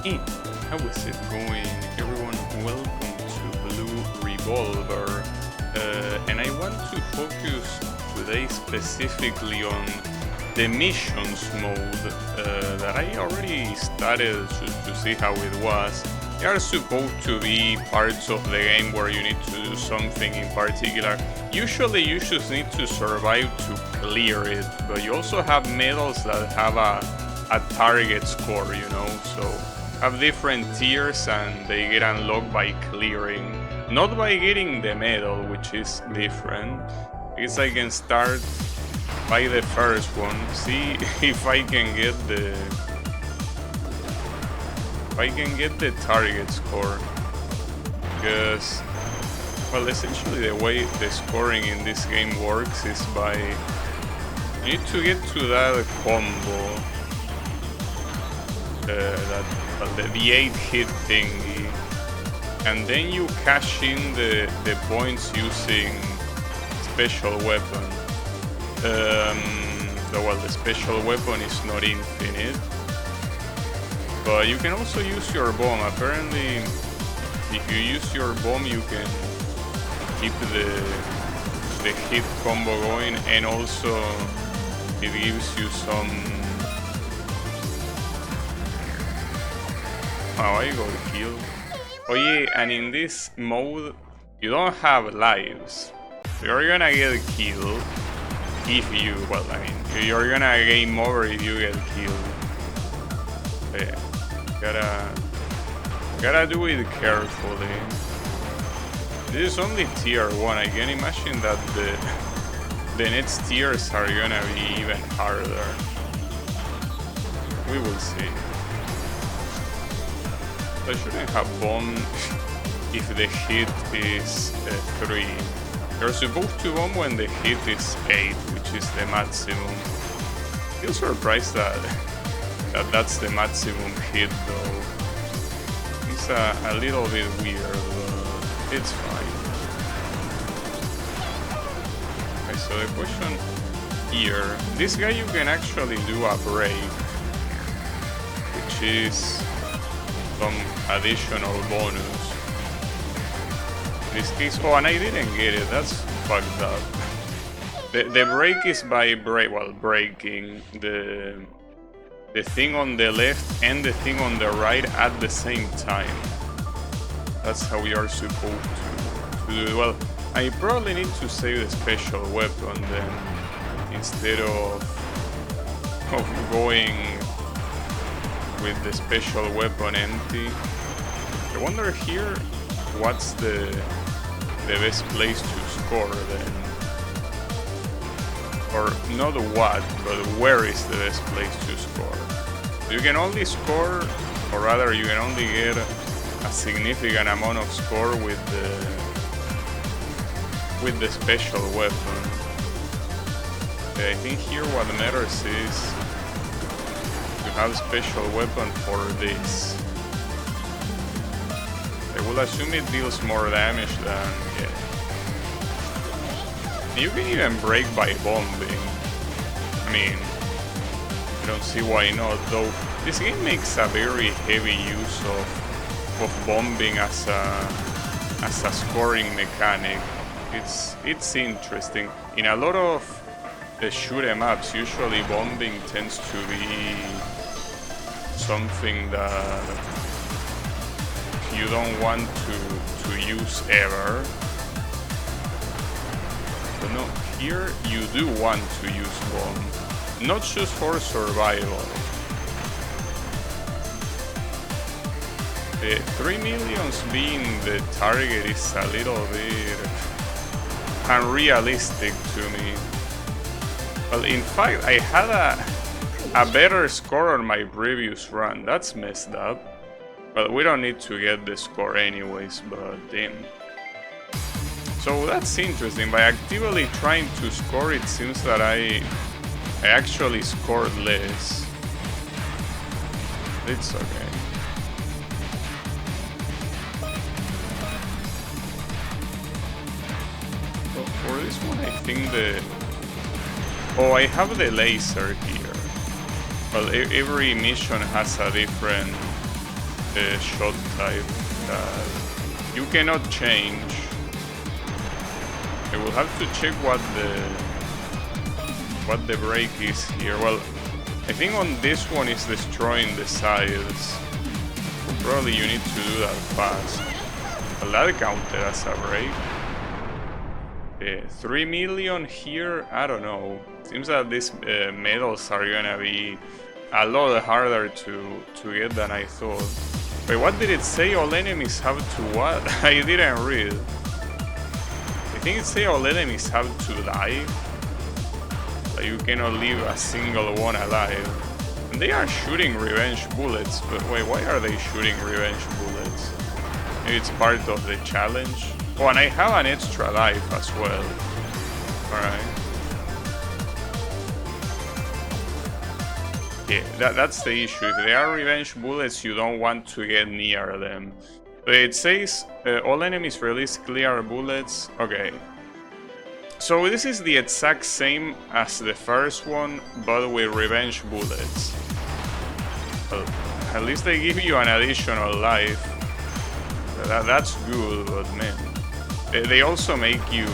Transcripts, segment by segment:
Hey, how is it going, everyone? Welcome to Blue Revolver. And I want to focus today specifically on the missions mode that I already started to see how it was. They are supposed to be parts of the game where you need to do something in particular. Usually you just need to survive to clear it, but you also have medals that have a target score, you know, so have different tiers and they get unlocked by clearing, not by getting the medal, which is different. Because I can start by the first one, see if I can get the target score. Because, well, essentially the way the scoring in this game works is by you need to get to that combo, the 8-hit thingy, and then you cash in the points using special weapon. Well, the special weapon is not infinite, but you can also use your bomb. Apparently, if you use your bomb, you can keep the hit combo going, and also it gives you some. Oh, I got killed. Oh yeah, and in this mode, you don't have lives. You're gonna get killed if you, well, I mean, you're gonna game over if you get killed. So yeah, gotta do it carefully. This is only tier 1. I can imagine that the next tiers are gonna be even harder. We will see. I shouldn't have bomb if the hit is 3. You're supposed to bomb when the hit is 8, which is the maximum. I feel surprised that that's the maximum hit though. It's a little bit weird, but it's fine. Okay, so the question here, this guy you can actually do a break, which is some additional bonus. In this case, oh, and I didn't get it, that's fucked up. The break is by breaking the thing on the left and the thing on the right at the same time. That's how we are supposed to do it. Well, I probably need to save the special weapon then, instead of going with the special weapon empty. I wonder here what's the best place to score then, or not what, but where is the best place to score. You can only score, or rather you can only get a significant amount of score with the special weapon. Okay, I think here what matters is have special weapon for this. I will assume it deals more damage than, yeah. You can even break by bombing. I mean, I don't see why not, though. This game makes a very heavy use of bombing as a scoring mechanic. It's interesting. In a lot of the shoot 'em ups, usually bombing tends to be something that you don't want to use ever. But no, here you do want to use bomb, not just for survival. The 3 millions being the target is a little bit unrealistic to me. Well, in fact, I had a better score on my previous run. That's messed up. Well, we don't need to get the score anyways, but damn. So that's interesting. By actively trying to score, it seems that I actually scored less. It's okay. Well, for this one, I think oh, I have the laser here. Well, every mission has a different shot type that you cannot change. I will have to check what the break is here. Well, I think on this one is destroying the sides. Probably you need to do that fast. Well, that counted as a break. 3 million here? I don't know. Seems that these medals are gonna be a lot harder to get than I thought. Wait, what did it say? All enemies have to what? I didn't read. I think it say all enemies have to die. Like you cannot leave a single one alive. And they are shooting revenge bullets, but wait, why are they shooting revenge bullets? Maybe it's part of the challenge. Oh, and I have an extra life as well. Alright. Yeah, that's the issue. If they are revenge bullets, you don't want to get near them. But it says all enemies release clear bullets. Okay. So this is the exact same as the first one, but with revenge bullets. Well, at least they give you an additional life. That's good, but man. They also make you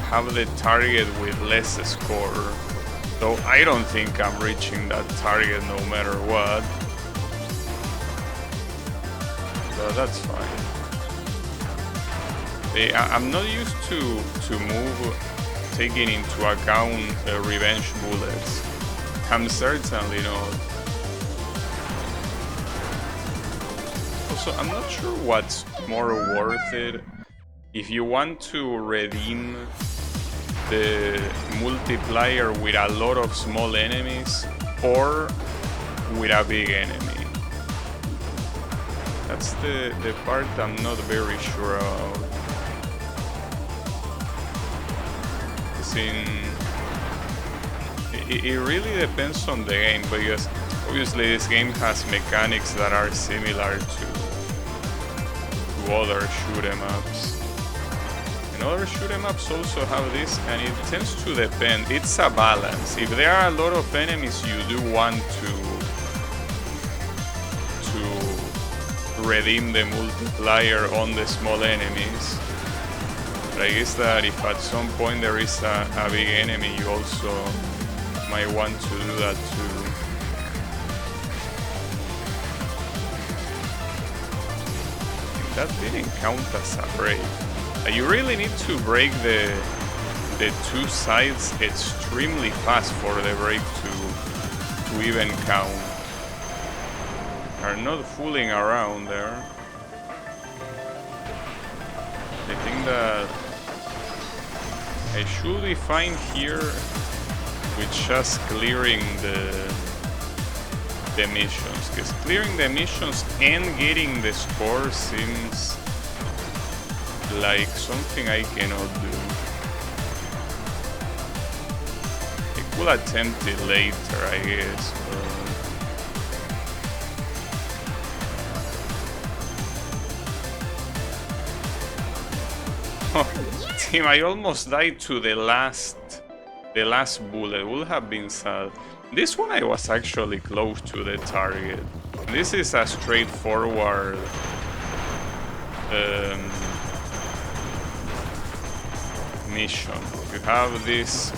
have the target with less score. So I don't think I'm reaching that target no matter what. So that's fine. I'm not used to move taking into account revenge bullets. I'm certainly not. Also, I'm not sure what's more worth it. If you want to redeem the multiplier with a lot of small enemies or with a big enemy. That's the part I'm not very sure about. It really depends on the game, because obviously this game has mechanics that are similar to other shoot 'em ups. And other shoot 'em ups also have this, and it tends to depend. It's a balance. If there are a lot of enemies, you do want to redeem the multiplier on the small enemies. But I guess that if at some point there is a big enemy, you also might want to do that too. That didn't count as a break. You really need to break the two sides extremely fast for the break to even count. Are not fooling around there. I think that I should be fine here with just clearing the missions, because clearing the missions and getting the score seems like something I cannot do. I could attempt it later, I guess, but team, I almost died to the last bullet. Would have been sad. This one I was actually close to the target. This is a straightforward mission. You have these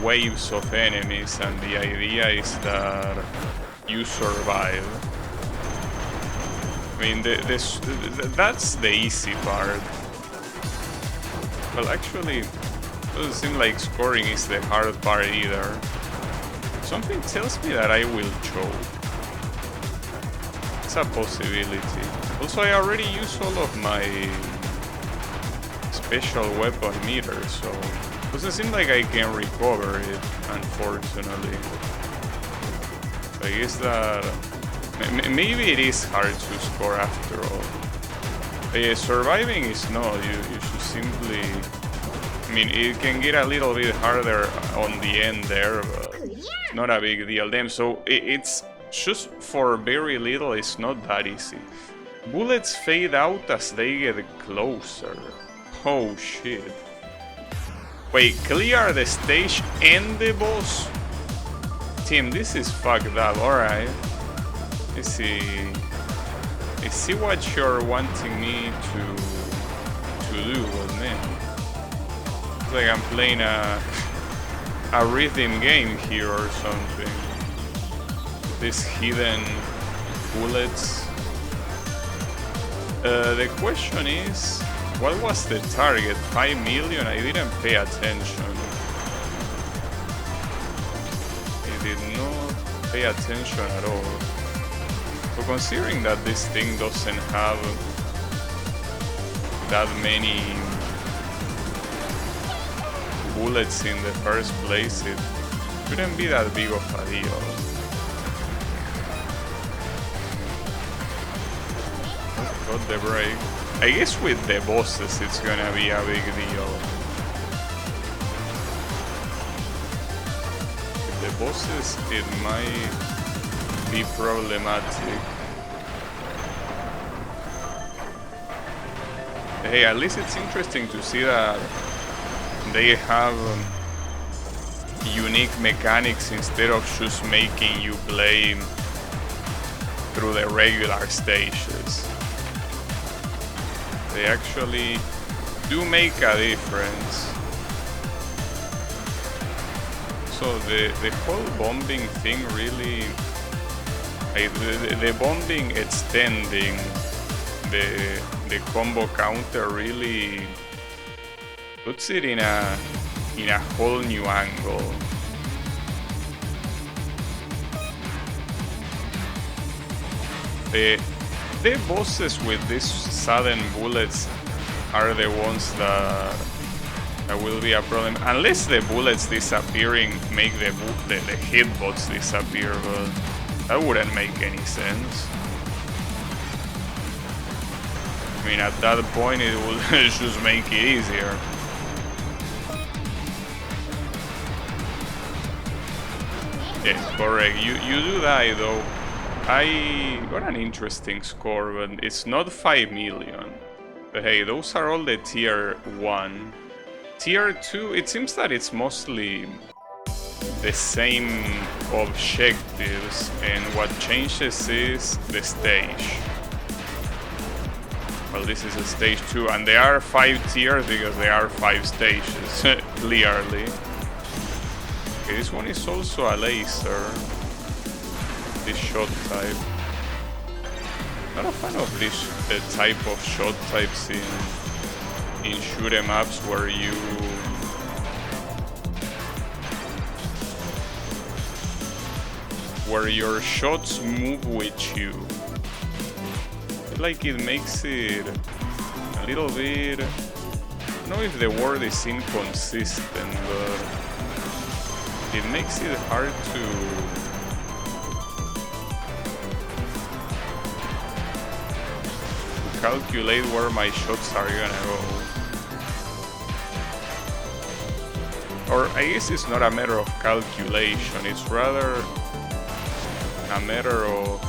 waves of enemies, and the idea is that you survive. I mean, that's the easy part. Well, actually, it doesn't seem like scoring is the hard part either. Something tells me that I will choke. It's a possibility. Also, I already used all of my special weapon meter, so it doesn't seem like I can recover it, unfortunately. I guess that maybe it is hard to score after all. But yeah, surviving is not. You should simply... I mean, it can get a little bit harder on the end there, but not a big deal. Damn, so it's just for very little, it's not that easy. Bullets fade out as they get closer. Oh shit. Wait, clear the stage and the boss? Team, this is fucked up, alright. I see what you're wanting me to do with me. It's like I'm playing a rhythm game here or something. These hidden bullets. The question is, what was the target? 5 million? I didn't pay attention. I did not pay attention at all. So considering that this thing doesn't have that many bullets in the first place, it shouldn't be that big of a deal. Got the break. I guess with the bosses it's gonna be a big deal. With the bosses it might be problematic. Hey, at least it's interesting to see that they have unique mechanics instead of just making you play through the regular stages. They actually do make a difference. So the whole bombing thing really, the bombing extending the combo counter really puts it in a whole new angle. The bosses with these sudden bullets are the ones that will be a problem, unless the bullets disappearing make the hitbox disappear, but that wouldn't make any sense. I mean, at that point it will just make it easier. Yes, correct. You do die though. I got an interesting score, but it's not 5 million. But hey, those are all the tier 1. Tier 2, it seems that it's mostly the same objectives, and what changes is the stage. Well, this is a stage 2, and there are 5 tiers because there are 5 stages, clearly. Okay, this one is also a laser. This shot type. Not a fan of this type of shot types in shoot 'em ups where your shots move with you. I feel like it makes it a little bit, I don't know if the word is inconsistent, but it makes it hard to calculate where my shots are gonna go. Or I guess it's not a matter of calculation, it's rather a matter of...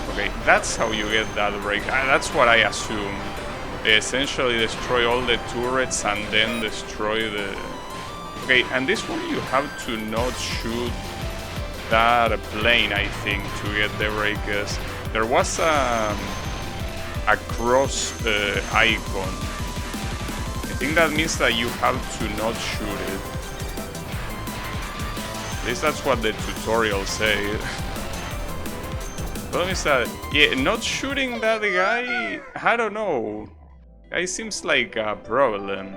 Okay, that's how you get that break. That's what I assume. They essentially destroy all the turrets and then destroy the... Okay, and this one you have to not shoot that plane, I think, to get the break. There was a cross icon. I think that means that you have to not shoot it. At least that's what the tutorial says. The problem is that, yeah, not shooting that guy, I don't know. Guy seems like a problem.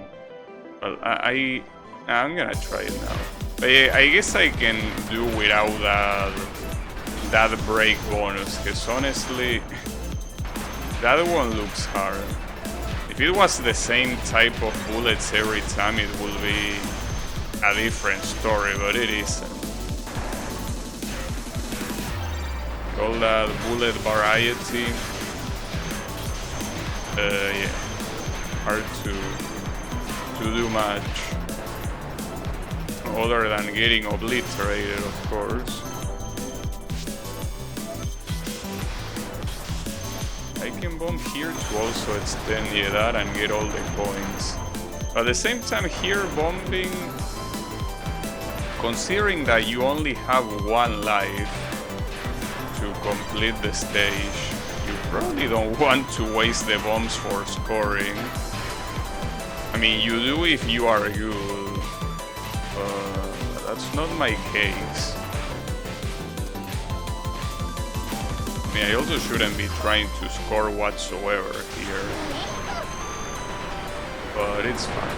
Well, I'm gonna try it now. But yeah, I guess I can do without that break bonus, because honestly, that one looks hard. If it was the same type of bullets every time, it would be a different story, but it isn't. All that bullet variety, yeah, hard to do much. Other than getting obliterated, of course. I can bomb here to also extend that and get all the coins. But at the same time here bombing, considering that you only have one life to complete the stage, you probably don't want to waste the bombs for scoring. I mean, you do if you are good, but that's not my case. I mean, I also shouldn't be trying to score whatsoever here, but it's fine.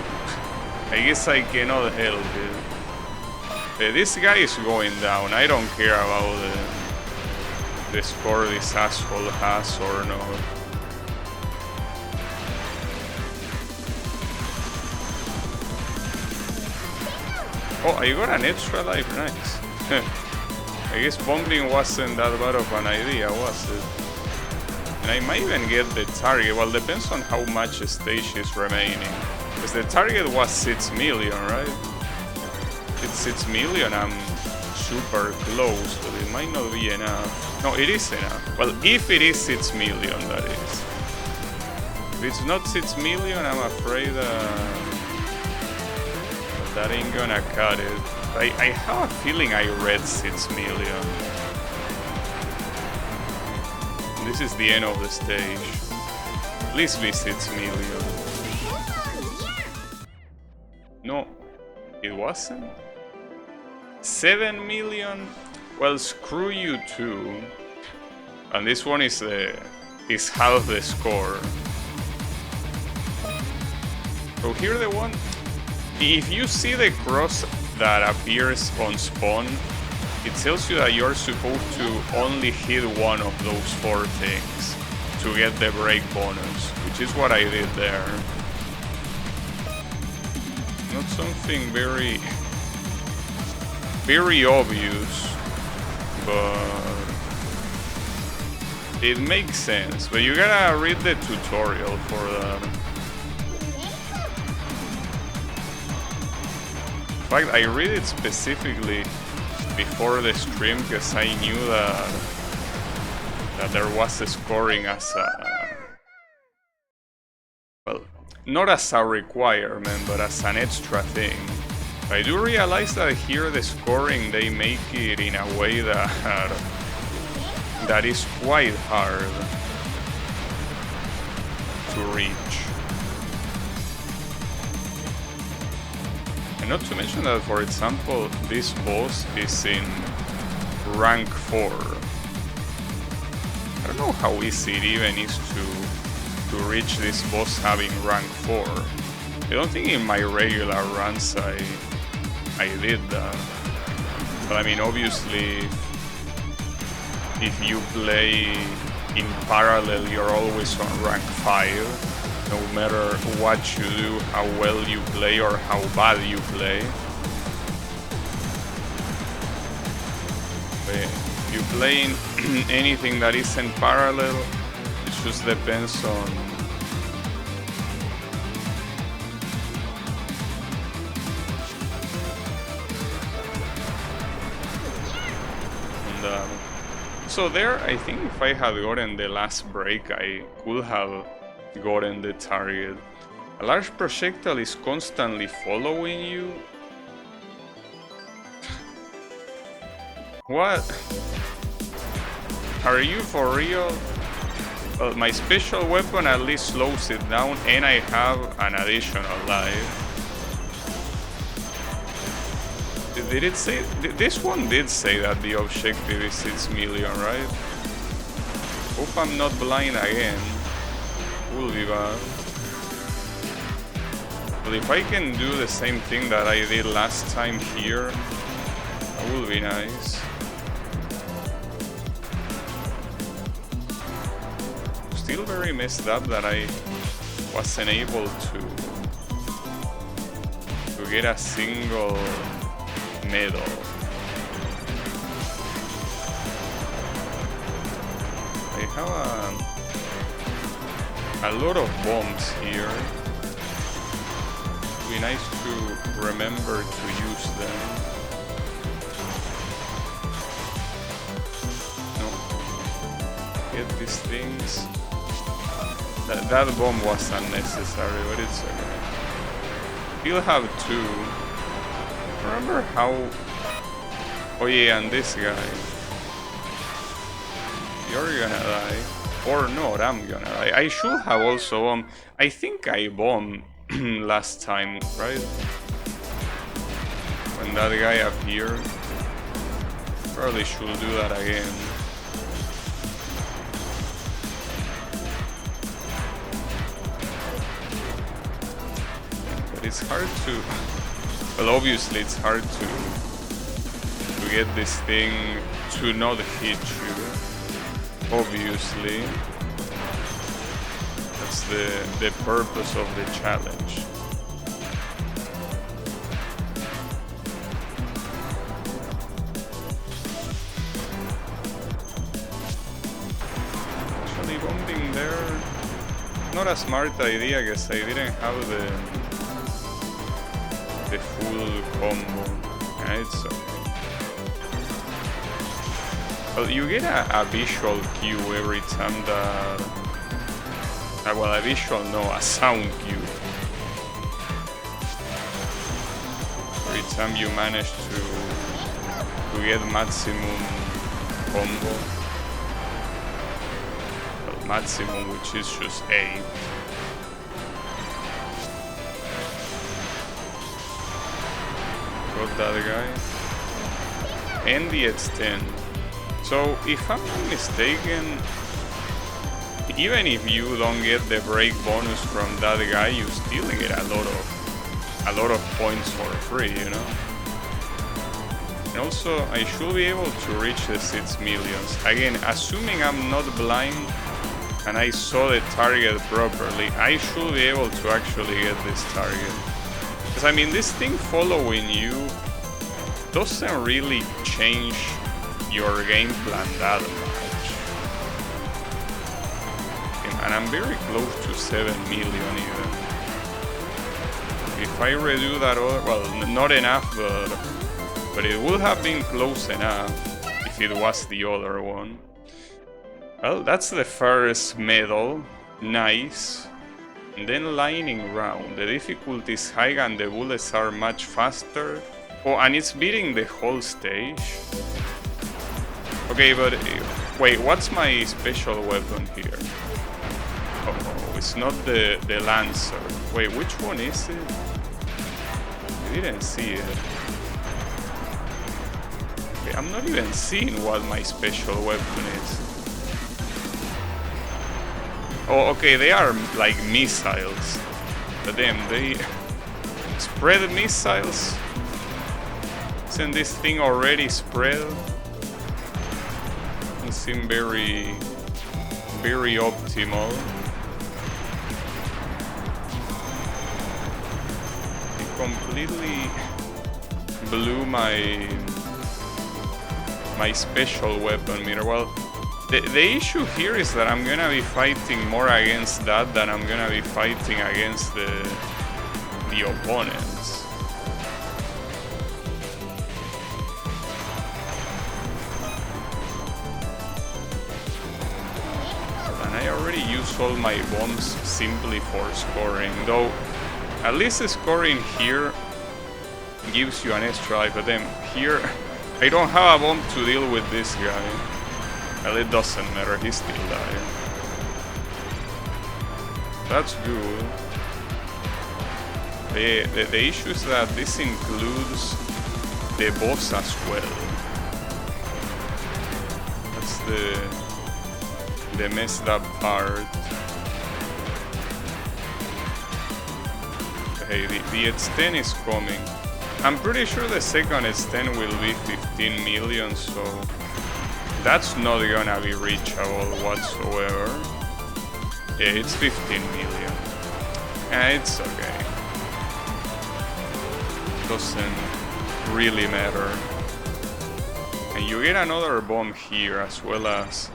I guess I cannot help it. This guy is going down. I don't care about the score this asshole has or not. Oh, I got an extra life, nice. I guess bombing wasn't that bad of an idea, was it? And I might even get the target. Well, depends on how much stage is remaining. Because the target was 6 million, right? It's 6 million, I'm super close, but it might not be enough. No, it is enough. Well, if it is 6 million, that is. If it's not 6 million, I'm afraid that ain't gonna cut it. I have a feeling I read 6 million. This is the end of the stage. Please be 6 million. No, it wasn't. 7 million? Well, screw you too. And this one is half the score. So here the one. If you see the cross that appears on spawn, it tells you that you're supposed to only hit one of those 4 things to get the break bonus, which is what I did there. Not something very obvious, but it makes sense. But you gotta read the tutorial for that. In fact, I read it specifically before the stream because I knew that there was a scoring as a... well, not as a requirement, but as an extra thing. I do realize that here the scoring, they make it in a way that is quite hard to reach. Not to mention that, for example, this boss is in rank 4. I don't know how easy it even is to reach this boss having rank 4. I don't think in my regular runs I did that. But I mean, obviously, if you play in parallel, you're always on rank 5. No matter what you do, how well you play or how bad you play. If you play in anything that isn't parallel, it just depends on so there, I think if I had gotten the last break, I could have gotten the target. A large projectile is constantly following you? What? Are you for real? Well, my special weapon at least slows it down and I have an additional life. Did it say? This one did say that the objective is 6 million, right? Hope I'm not blind again. Will be bad. But if I can do the same thing that I did last time here, that would be nice. Still very messed up that I wasn't able to get a single medal. I have a lot of bombs here. It'd be nice to remember to use them. No. Get these things. That bomb was unnecessary, but it's okay. He'll have 2. Remember how... Oh yeah, and this guy. You're gonna die. Or not, I'm gonna die. I should have also I think I bombed last time, right? When that guy appeared. Probably should do that again. But it's hard to... Well, obviously it's hard to get this thing to not hit you. Obviously. That's the purpose of the challenge. Actually, bombing there... Not a smart idea, I guess. I didn't have the full combo. Yeah, it's okay. Well, you get a visual cue every time that... well, a visual, no, a sound cue. Every time you manage to get maximum combo. Well, maximum, which is just 8. Got that guy. And the extend. So, if I'm not mistaken, even if you don't get the break bonus from that guy, you still get a lot of points for free, you know? And also, I should be able to reach the 6 millions. Again, assuming I'm not blind and I saw the target properly, I should be able to actually get this target. Because, I mean, this thing following you doesn't really change your game plan that much. And I'm very close to 7 million even. If I redo that other, well, not enough, but it would have been close enough if it was the other one. Well, that's the first medal. Nice. And then lightning round. The difficulty is high and the bullets are much faster. Oh, and it's beating the whole stage. Okay, but wait, what's my special weapon here? Oh, it's not the Lancer. Wait, which one is it? I didn't see it. Okay, I'm not even seeing what my special weapon is. Oh, okay, they are like missiles. But damn, they spread missiles? Isn't this thing already spread? Doesn't seem very optimal. It completely blew my special weapon meter. Well, the issue here is that I'm gonna be fighting more against that than I'm gonna be fighting against the opponents. And I already used all my bombs simply for scoring, though at least the scoring here gives you an extra life, but then here I don't have a bomb to deal with this guy. Well, it doesn't matter, he still died. That's good. The issue is that this includes the boss as well. That's the messed up part. Hey, the extend is coming. I'm pretty sure the second extend will be 15 million, so that's not gonna be reachable whatsoever. Yeah, it's 15 million. It's okay. Doesn't really matter. And you get another bomb here as well as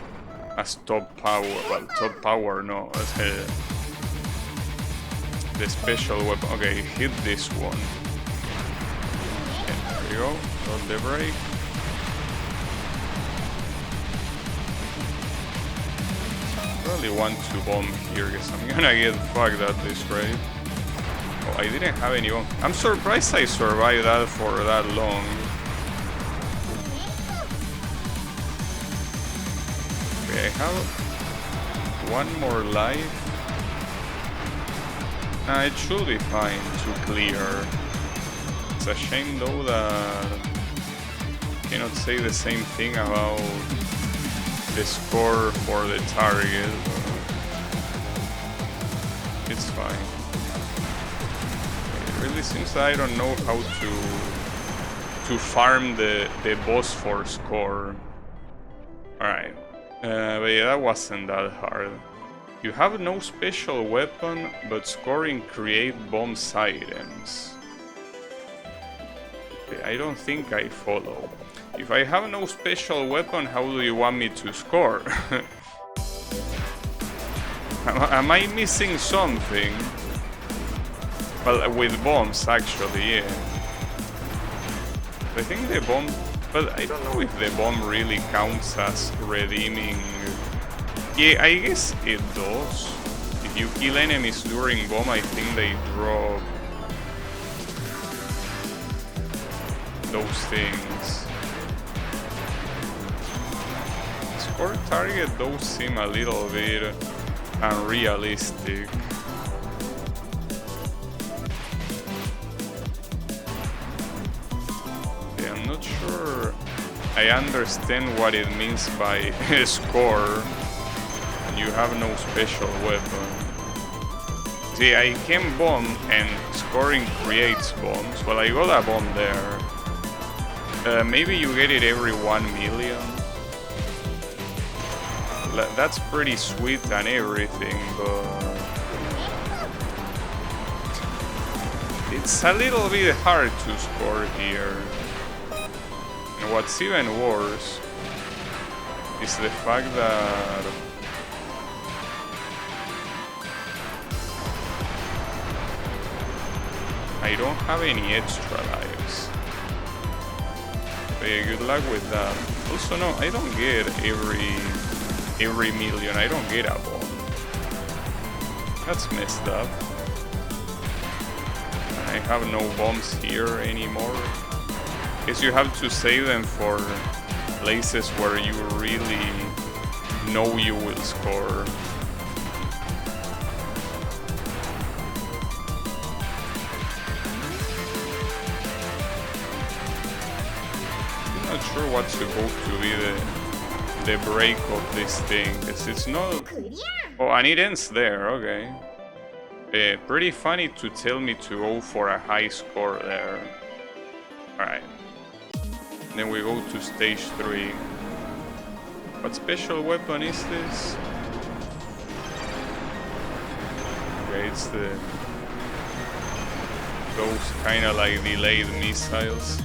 top power. Well, top power, no. The special weapon. Okay, hit this one. And there you go. Got the break. Probably want to bomb here because I'm gonna get fucked at this rate. Oh, I didn't have any bomb. I'm surprised I survived that for that long. Okay, I have one more life. It should be fine to clear. It's a shame though that I cannot say the same thing about the score for the target. It's fine. It really seems that I don't know how to farm the boss for score. Alright. But yeah, that wasn't that hard. You have no special weapon, but scoring create bombs items. Okay, I don't think I follow. If I have no special weapon, how do you want me to score? Am I missing something? Well, with bombs, actually, yeah. I think the bomb... But I don't know if the bomb really counts as redeeming... Yeah, I guess it does. If you kill enemies during bomb, I think they drop... those things. Score target those seem a little bit unrealistic. Yeah, I'm not sure I understand what it means by score. You have no special weapon. See, I can bomb and scoring creates bombs. Well, I got a bomb there. Maybe you get it every 1 million. That's pretty sweet and everything, but it's a little bit hard to score here. And what's even worse is the fact that I don't have any extra lives. Okay, good luck with that. Also, no, I don't get every million. I don't get a bomb. That's messed up. I have no bombs here anymore. Guess you have to save them for places where you really know you will score. I'm not sure what's supposed to be the break of this thing, because it's not... Oh, and it ends there, okay. Pretty funny to tell me to go for a high score there. Alright. Then we go to stage 3. What special weapon is this? Okay, it's those kind of like delayed missiles.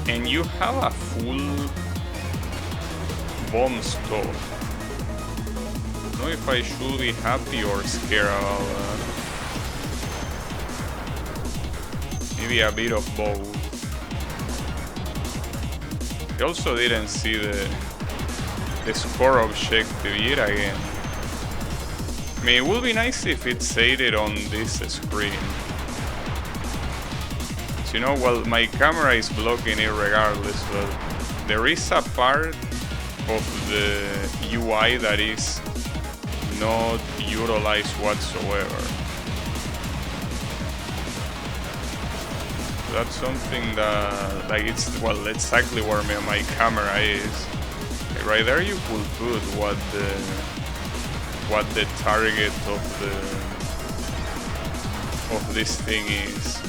And you have a full bomb stock. I don't know if I should be happy or scared about that. Maybe a bit of both. I also didn't see the score objective yet again. I mean, it would be nice if it said it on this screen. So, you know, well, my camera is blocking it regardless, but there is a part of the UI that is not utilized whatsoever. That's something that, like, it's, well, exactly where my camera is. Right there you could put what the target of this thing is.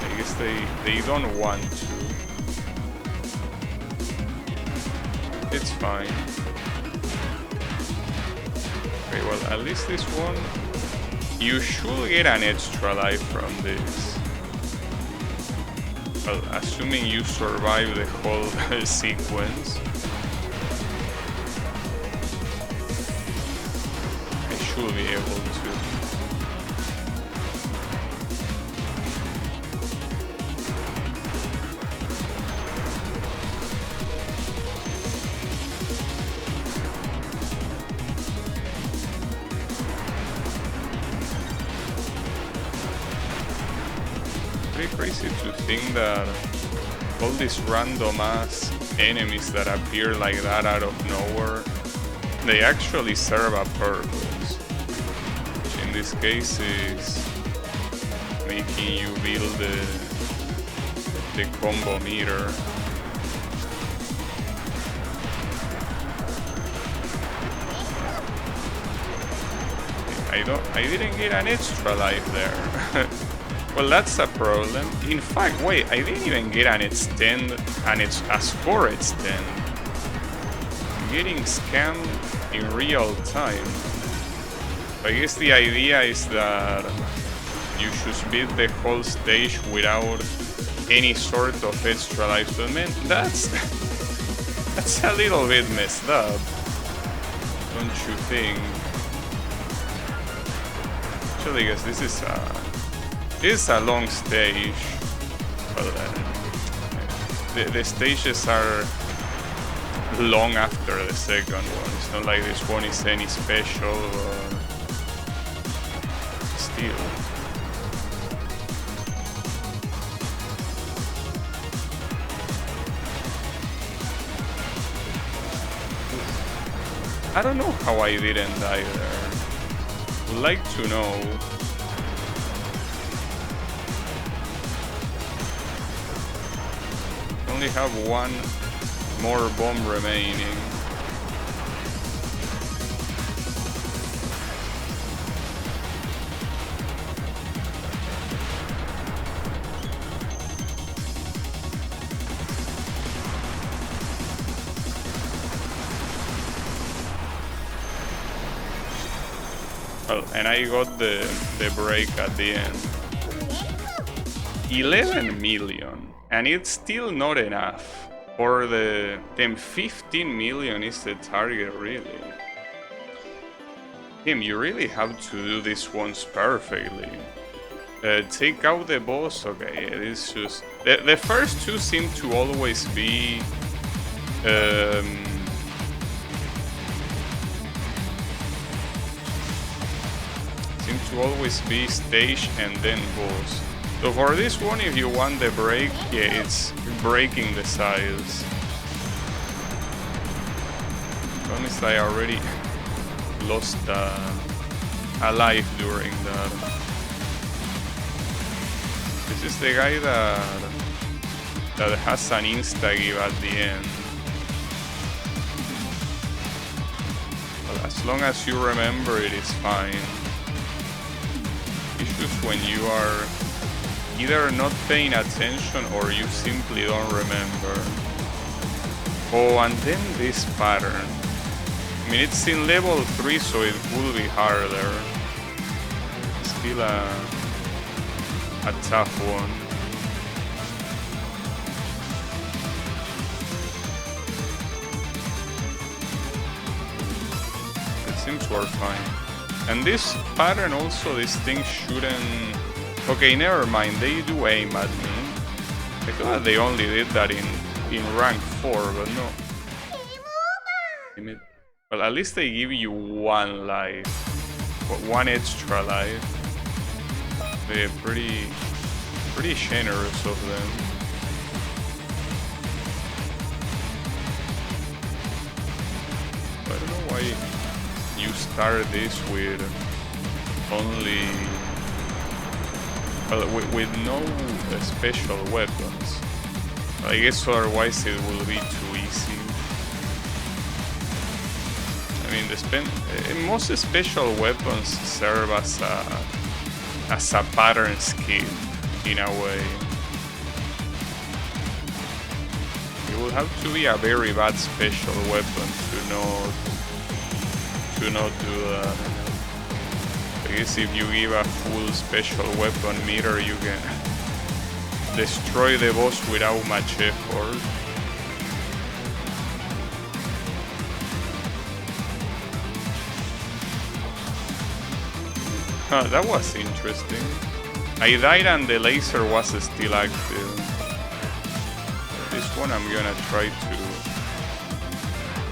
I guess they don't want to. It's fine. Okay, well, at least this one, you should get an extra life from this. Well, assuming you survive the whole sequence. I should be able to. very crazy to think that all these random ass enemies that appear like that out of nowhere, they actually serve a purpose, which in this case is making you build the combo meter. I didn't get an extra life there. Well, that's a problem. In fact, wait, I didn't even get an extend, a score extend. I'm getting scammed in real time. I guess the idea is that you should beat the whole stage without any sort of extra life. But man, that's a little bit messed up, don't you think? Actually, I guess this is a long stage. Well, the stages are long after the second one. It's not like this one is any special, but still. I don't know how I didn't die there. Would like to know. Only have one more bomb remaining. Well, and I got the break at the end. 11 million, and it's still not enough. For the 15 million is the target, really. Tim, you really have to do this once perfectly. Take out the boss, okay, it is just... The first two seem to always be... seem to always be stage and then boss. So for this one, if you want the break, yeah, it's breaking the sides. To be honest, I already lost a life during that. This is the guy that has an insta-give at the end. Well, as long as you remember it is fine. It's just when you are either not paying attention or you simply don't remember. Oh, and then this pattern. I mean, it's in level 3, so it will be harder. Still a tough one. It seems to work fine. And this pattern also, this thing shouldn't... Okay, never mind, they do aim at me. I thought they only did that in rank 4, but no. Well, at least they give you one life. One extra life. They're pretty generous of them. I don't know why you start this with only... Well, with no special weapons. I guess otherwise it will be too easy. I mean, most special weapons serve as a pattern skip in a way. It will have to be a very bad special weapon to not do that. I guess if you give a full special weapon meter, you can destroy the boss without much effort. Huh, that was interesting. I died and the laser was still active. This one I'm gonna try to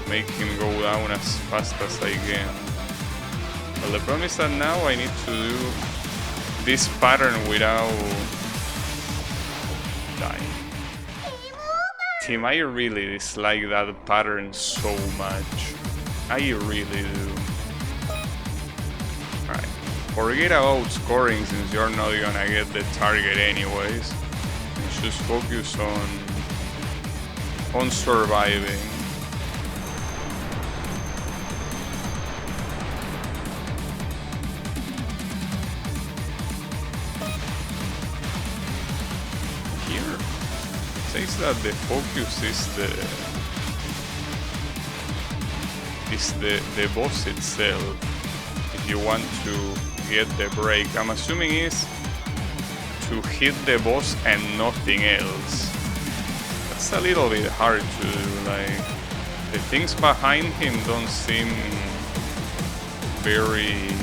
make him go down as fast as I can. Well, the problem is that now I need to do this pattern without time. Team, I really dislike that pattern so much. I really do. Alright. Forget about scoring since you're not gonna get the target anyways. Let's just focus on surviving. Here it says that the focus is the boss itself. If you want to get the break, I'm assuming is to hit the boss and nothing else. That's a little bit hard to do, like the things behind him don't seem very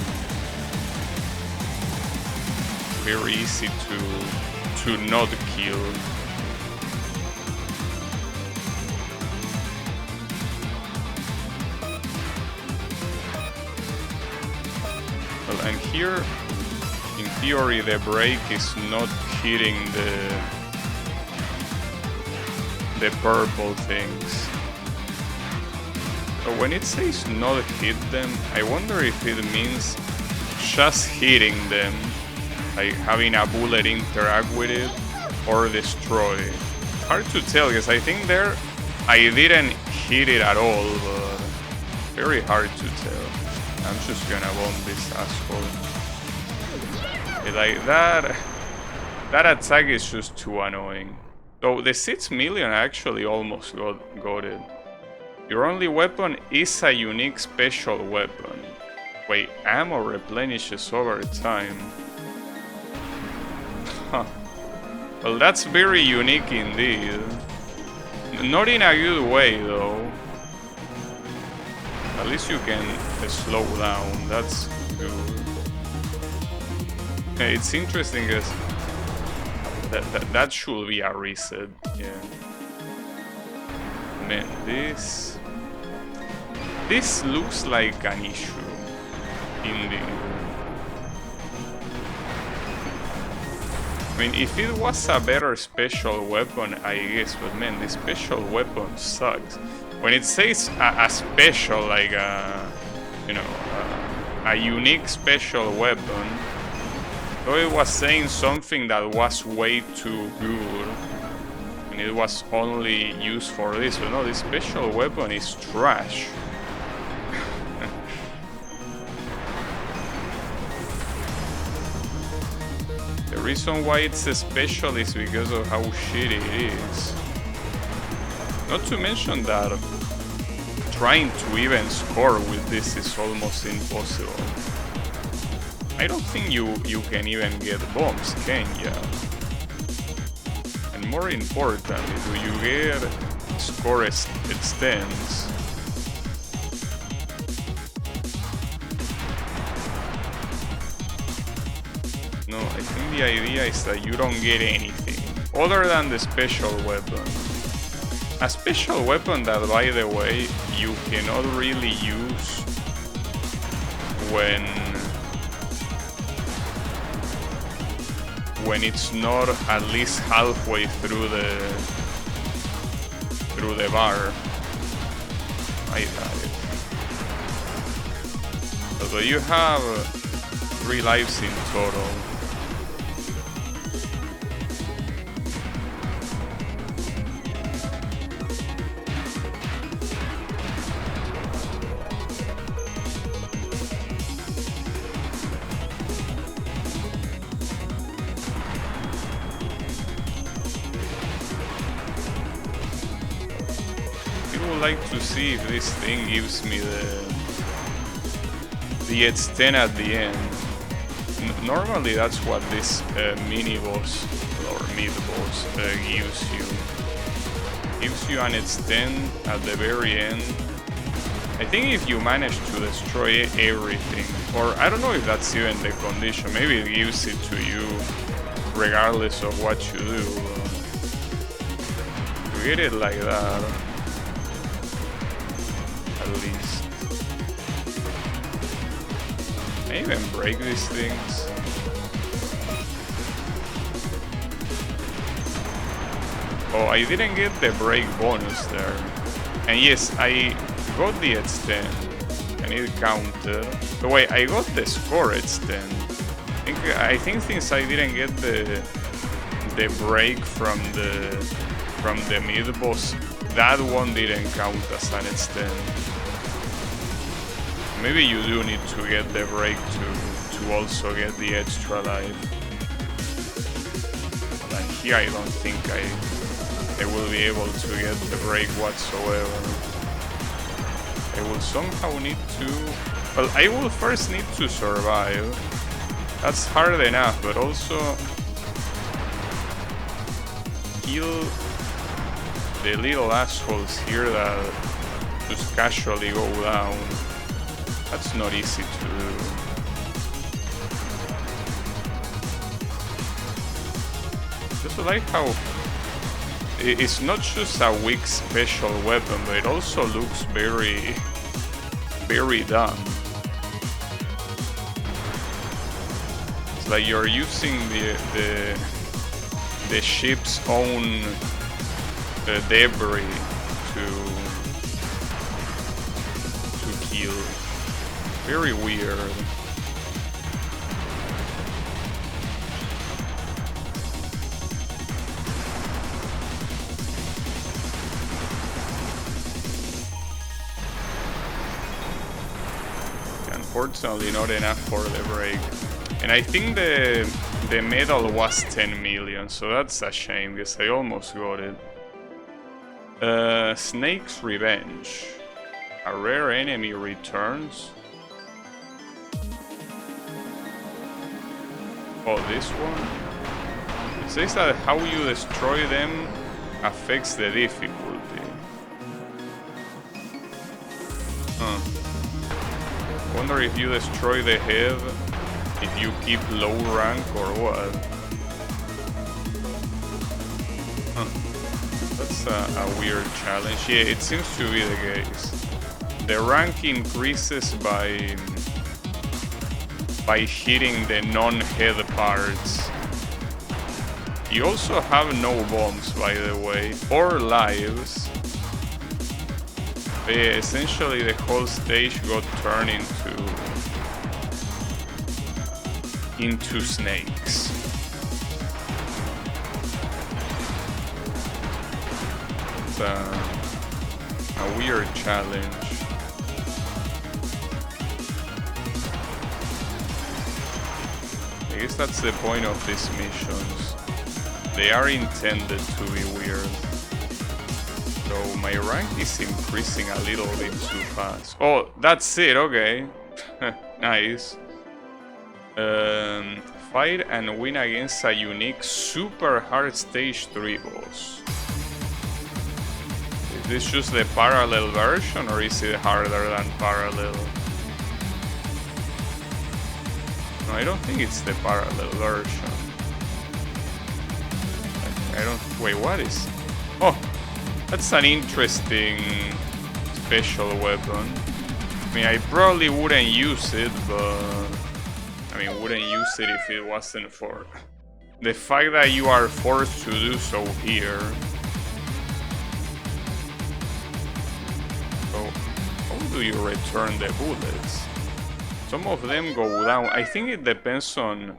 easy to not kill. Well, and here in theory the break is not hitting the purple things. So when it says not hit them, I wonder if it means just hitting them, like having a bullet interact with it, or destroy it. Hard to tell, because I think there I didn't hit it at all, but very hard to tell. I'm just gonna bomb this asshole. Like that attack is just too annoying. Though the 6 million actually almost got it. Your only weapon is a unique special weapon. Wait, ammo replenishes over time. Huh. Well, that's very unique indeed. Not in a good way though. At least you can slow down, that's good. It's interesting because that should be a reset, yeah. Man, this looks like an issue, indeed. I mean, if it was a better special weapon, I guess, but man, this special weapon sucks. When it says a special, like a, you know, a unique special weapon, though it was saying something that was way too good, and it was only used for this, but no, this special weapon is trash. The reason why it's a special is because of how shitty it is. Not to mention that trying to even score with this is almost impossible. I don't think you can even get bombs, can ya? And more importantly, do you get score extends? No, I think the idea is that you don't get anything other than the special weapon. A special weapon that, by the way, you cannot really use when it's not at least halfway through the bar. I had it. So you have 3 lives in total. Like to see if this thing gives me the extend at the end. Normally that's what this mini boss or mid boss gives you. Gives you an extend at the very end. I think if you manage to destroy everything, or I don't know if that's even the condition, maybe it gives it to you regardless of what you do. You get it like that. At least. Can I even break these things? Oh, I didn't get the brake bonus there. And yes, I got the extend. And it counted. Oh, wait, I got the score extend. I think since I didn't get the break from the mid boss, that one didn't count as an extend. Maybe you do need to get the break to also get the extra life. And here I don't think I will be able to get the break whatsoever. I will somehow need to... Well, I will first need to survive. That's hard enough, but also kill the little assholes here that just casually go down. That's not easy to do. Just like how it's not just a weak special weapon, but it also looks very, very dumb. It's like you're using the ship's own debris to kill. Very weird. Unfortunately, not enough for the break. And I think the medal was 10 million, so that's a shame because I almost got it. Snake's Revenge. A rare enemy returns. Oh, this one? It says that how you destroy them affects the difficulty. Huh. Wonder if you destroy the head, if you keep low rank or what. Huh. That's a weird challenge. Yeah, it seems to be the case. The rank increases by hitting the non-head parts. You also have no bombs, by the way, or lives. But yeah, essentially the whole stage got turned into snakes. It's a weird challenge. I guess that's the point of these missions. They are intended to be weird. So my rank is increasing a little bit too fast. Oh, that's it, okay. Nice. Fight and win against a unique super hard stage 3 boss. Is this just the parallel version or is it harder than parallel? No, I don't think it's the parallel version. I don't... Wait, what is... Oh! That's an interesting special weapon. I mean, I probably wouldn't use it, but... I mean, wouldn't use it if it wasn't for... the fact that you are forced to do so here. So, how do you return the bullets? Some of them go down. I think it depends on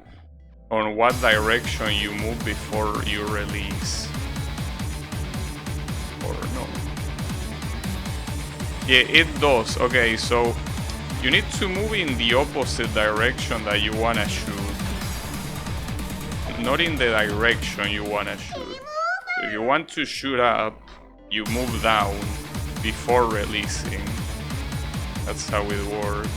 what direction you move before you release. Or no. Yeah, it does. Okay, so you need to move in the opposite direction that you wanna shoot. Not in the direction you wanna shoot. So if you want to shoot up, you move down before releasing. That's how it works.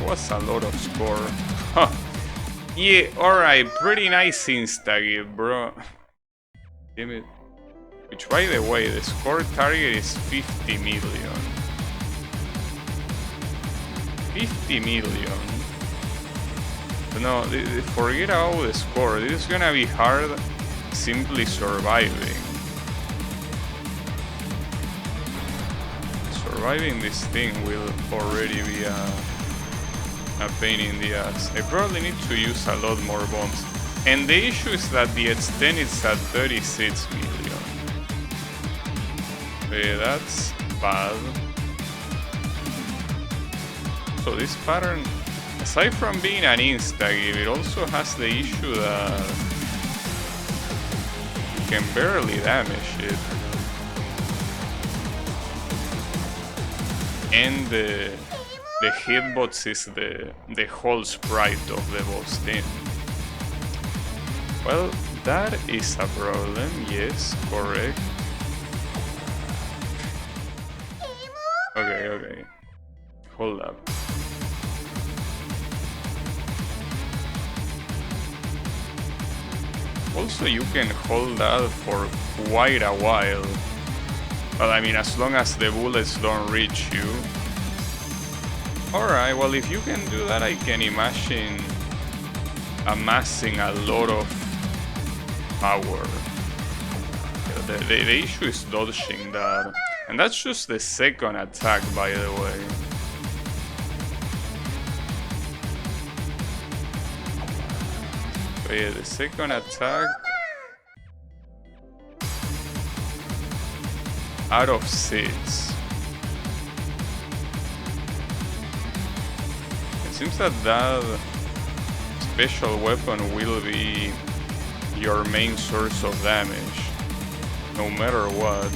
Was a lot of score. Huh. Yeah, alright, pretty nice insta-give, bro. Damn it. Which, by the way, the score target is 50 million. 50 million. But no, forget about the score. This is gonna be hard simply surviving. surviving this thing will already be a pain in the ass. I probably need to use a lot more bombs. And the issue is that the extend is at 36 million. That's bad. So this pattern, aside from being an insta-give, it also has the issue that you can barely damage it. And the hitbox is the whole sprite of the boss team. Well, that is a problem, yes, correct. Okay. Hold up. Also, you can hold that for quite a while. Well, I mean, as long as the bullets don't reach you. Alright, well, if you can do that, I can imagine amassing a lot of power. The issue is dodging that. And that's just the second attack, by the way. So yeah, the second attack out of 6. It seems that special weapon will be your main source of damage, no matter what.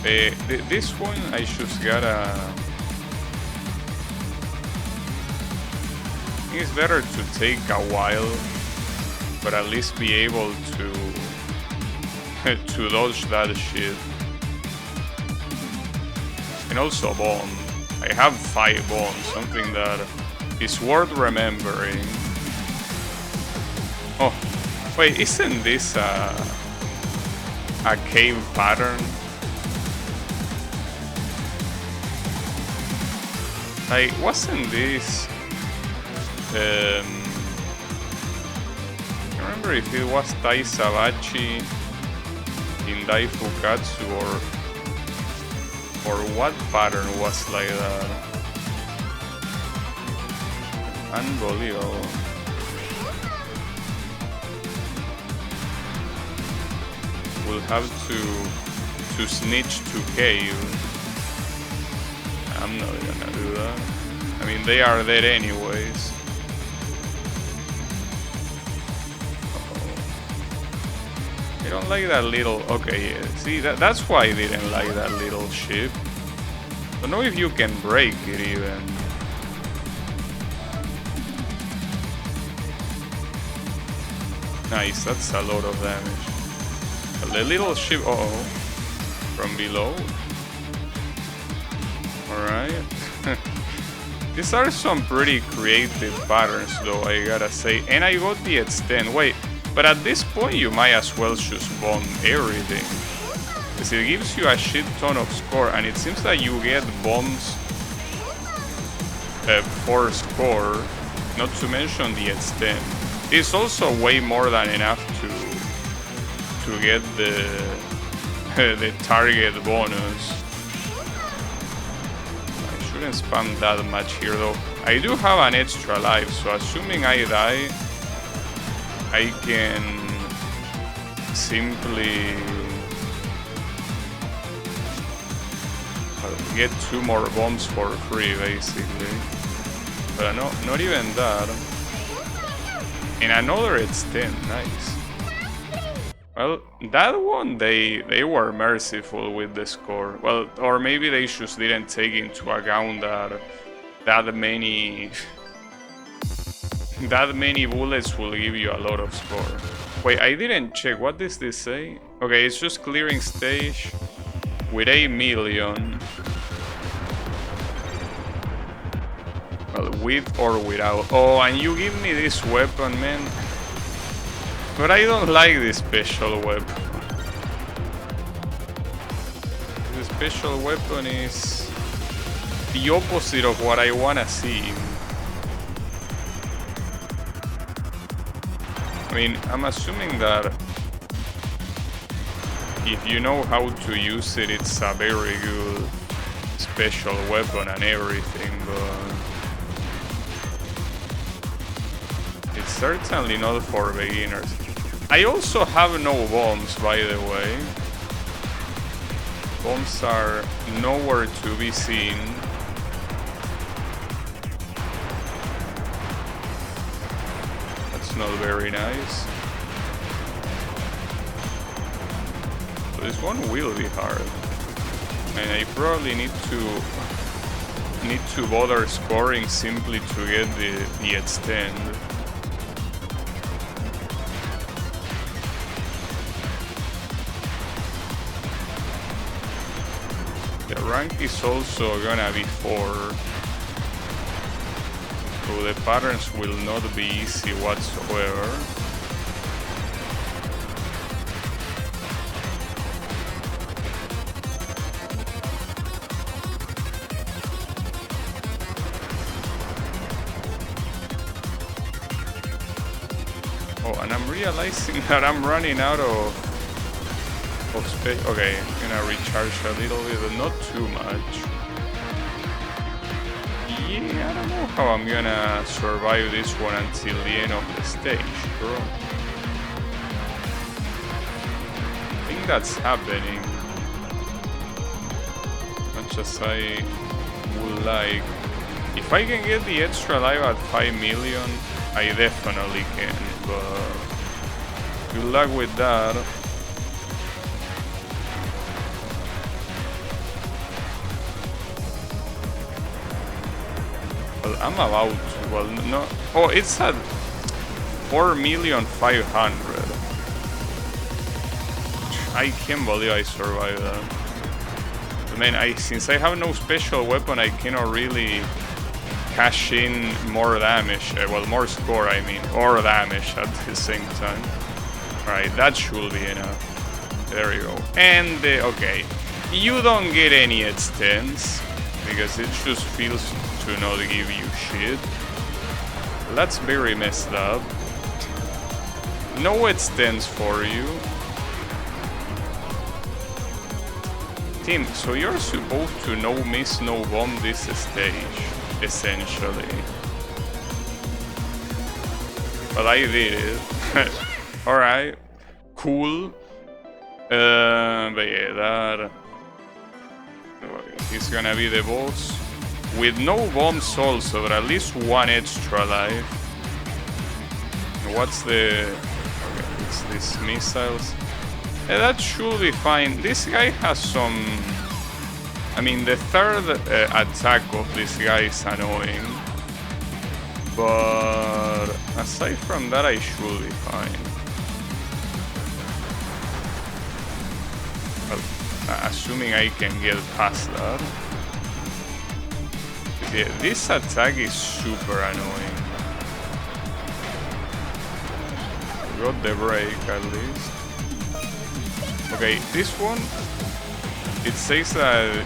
This one I just gotta... It's better to take a while, but at least be able to to dodge that shit. And also bomb. I have 5 bombs, something that is worth remembering. Oh, wait, isn't this a cave pattern? Like, wasn't this... I remember if it was Taisabachi in Daifukatsu or what pattern was like that. Unbelievable. We'll have to snitch to cave. I'm not gonna do that. I mean, they are dead anyways. I don't like that little... Okay, yeah. See, that's why I didn't like that little ship. Don't know if you can break it even. Nice, that's a lot of damage. The little ship... Uh-oh. From below. Alright. These are some pretty creative patterns though, I gotta say. And I got the extend. Wait. But at this point you might as well just bomb everything. Because it gives you a shit ton of score, and it seems that you get bombs for score, not to mention the extend. It's also way more than enough to get the target bonus. I shouldn't spam that much here though. I do have an extra life, so assuming I die, I can simply get 2 more bombs for free, basically. But no, not even that. And another extend, nice. Well, that one, they were merciful with the score. Well, or maybe they just didn't take into account that many bullets will give you a lot of score. Wait, I didn't check. What does this say? Okay, it's just clearing stage with 8 million. Well, with or without. Oh, and you give me this weapon, man. But I don't like this special weapon. The special weapon is the opposite of what I wanna see. I mean, I'm assuming that if you know how to use it, it's a very good special weapon and everything, but it's certainly not for beginners. I also have no bombs, by the way. Bombs are nowhere to be seen. That's not very nice. So this one will be hard. And I probably need to bother scoring simply to get the extend. The rank is also gonna be 4. So the patterns will not be easy whatsoever. Oh, and I'm realizing that I'm running out of space. Okay, I'm gonna recharge a little bit, but not too much. Yeah, I don't know how I'm gonna survive this one until the end of the stage, bro. I think that's happening. Much as I would like. If I can get the extra life at 5 million, I definitely can, but good luck with that. Well, I'm about to, well, no, oh, it's at 4,500,000. I can't believe I survived that. I mean, since I have no special weapon, I cannot really cash in more damage, well, more score, I mean, or damage at the same time. Alright, that should be enough. There you go. And, okay, you don't get any extends, because it just feels to not give you shit. That's very messed up. No extends for you. Team, so you're supposed to no miss, no bomb this stage, essentially. But I did it. Alright, cool. But yeah, that... He's gonna be the boss. With no bombs also, but at least one extra life. What's the... Okay, it's these missiles. Yeah, that should be fine. This guy has some... I mean, the third attack of this guy is annoying. But aside from that, I should be fine. Well, assuming I can get past that. Yeah, this attack is super annoying. Got the break at least. Okay, this one, it says that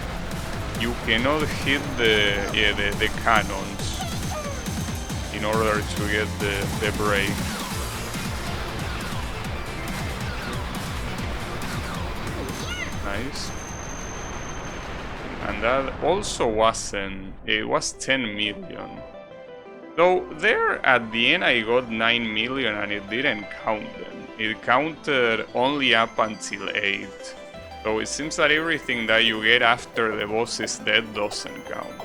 you cannot hit the cannons in order to get the break. Nice. And that also wasn't, it was 10 million. Though there at the end I got 9 million and it didn't count them. It counted only up until 8. So it seems that everything that you get after the boss is dead doesn't count.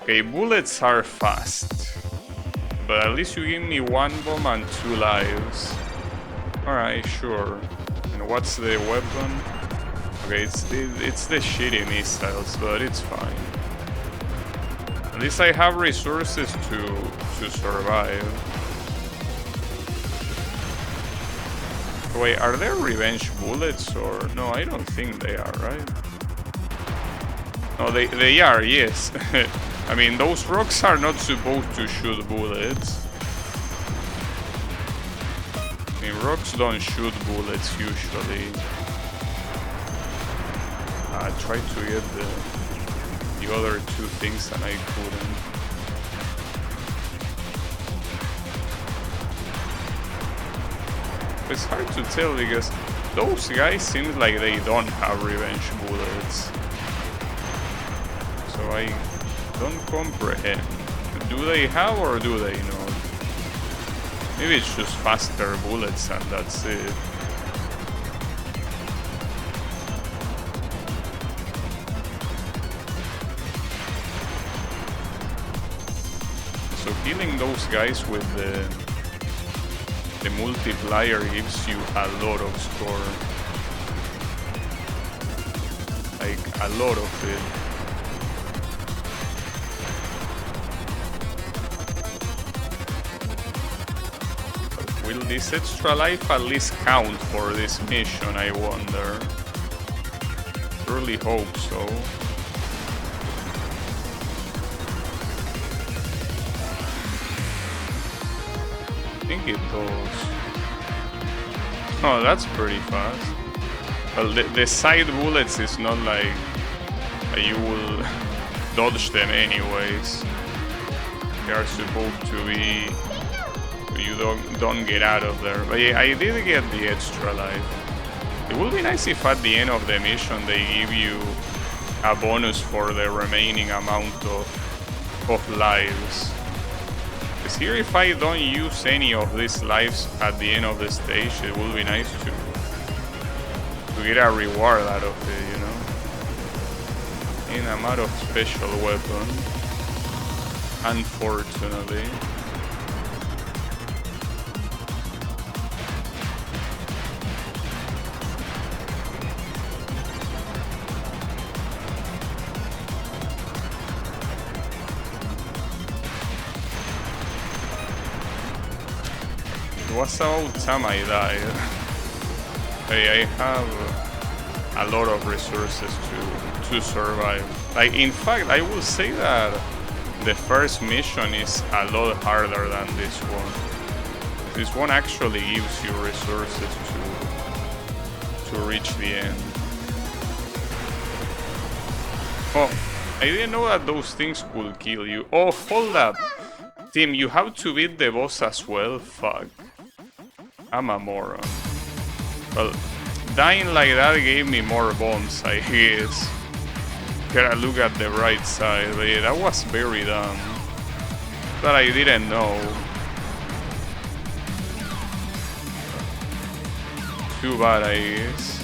Okay, bullets are fast. But at least you give me 1 bomb and 2 lives. Alright, sure. And what's the weapon? Okay, it's the shitty missiles, but it's fine. At least I have resources to survive. Wait, are there revenge bullets or... No, I don't think they are, right? No, they are, yes. I mean, those rocks are not supposed to shoot bullets. I mean, rocks don't shoot bullets usually. I tried to get the other 2 things and I couldn't. It's hard to tell because Those guys seem like they don't have revenge bullets. So I don't comprehend. Do they have or do they not? Maybe it's just faster bullets and that's it. So killing those guys with the multiplier gives you a lot of score. Like a lot of it. Will this extra life at least count for this mission, I wonder? Surely hope so. I think it does. Oh, that's pretty fast. Well, the side bullets is not like you will dodge them anyways. They are supposed to be... you don't get out of there. But yeah, I did get the extra life. It would be nice if at the end of the mission they give you a bonus for the remaining amount of lives. Because here if I don't use any of these lives at the end of the stage, it would be nice to get a reward out of it, you know? In a matter of special weapon. Unfortunately. It was about time I died. I have a lot of resources to survive. Like, in fact, I will say that the first mission is a lot harder than this one. This one actually gives you resources to reach the end. Oh, I didn't know that those things could kill you. Oh, hold up. Tim, you have to beat the boss as well? Fuck. I'm a moron. Well, dying like that gave me more bombs, I guess. Gotta look at the right side, but yeah, that was very dumb. That I didn't know. Too bad, I guess.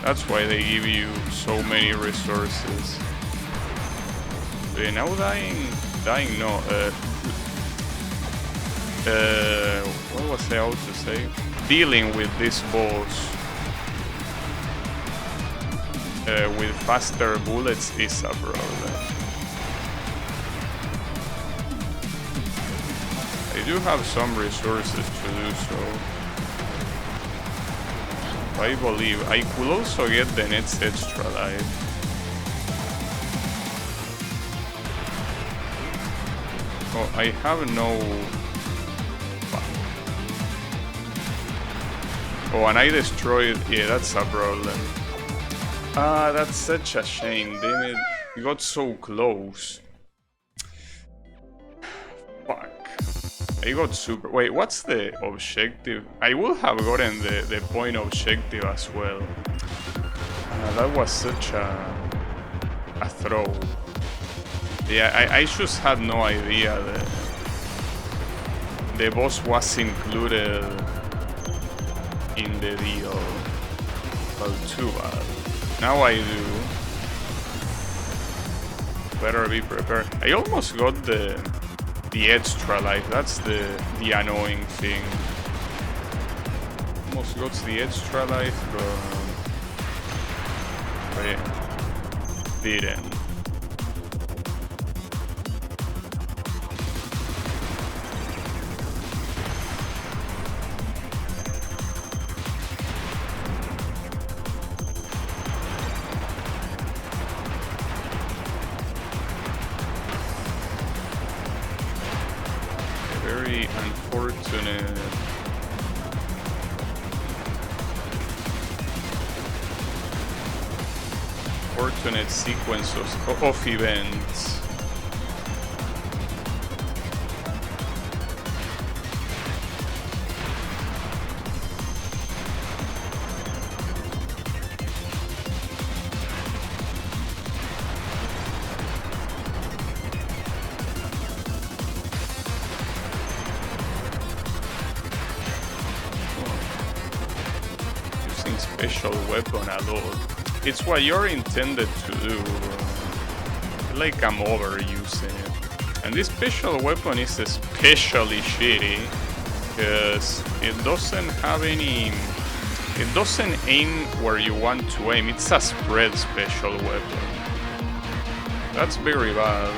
That's why they give you so many resources. But yeah, now dying no, what was I about to say? Dealing with this boss with faster bullets is a problem. I do have some resources to do so. I believe I could also get the next extra life. Oh, I have no... Oh, and I destroyed... Yeah, that's a problem. Ah, that's such a shame, damn it. We got so close. Fuck. I got super... Wait, what's the objective? I would have gotten the point objective as well. That was such a throw. Yeah, I just had no idea that the boss was included in the deal. Well, too bad. Now I do. Better be prepared. I almost got the extra life. That's the annoying thing. Almost got the extra life, but didn't. Very unfortunate. Fortunate sequence of events. special weapon at all. It's what you're intended to do. Like I'm overusing it. And this special weapon is especially shitty because it doesn't have any... It doesn't aim where you want to aim. It's a spread special weapon. That's very bad.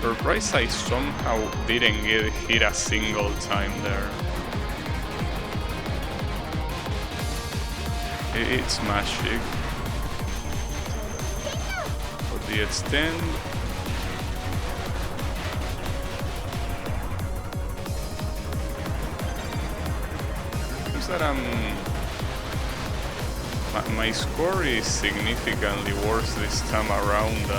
Surprised I somehow didn't get hit a single time there. It's magic. For the extend. Seems that my score is significantly worse this time around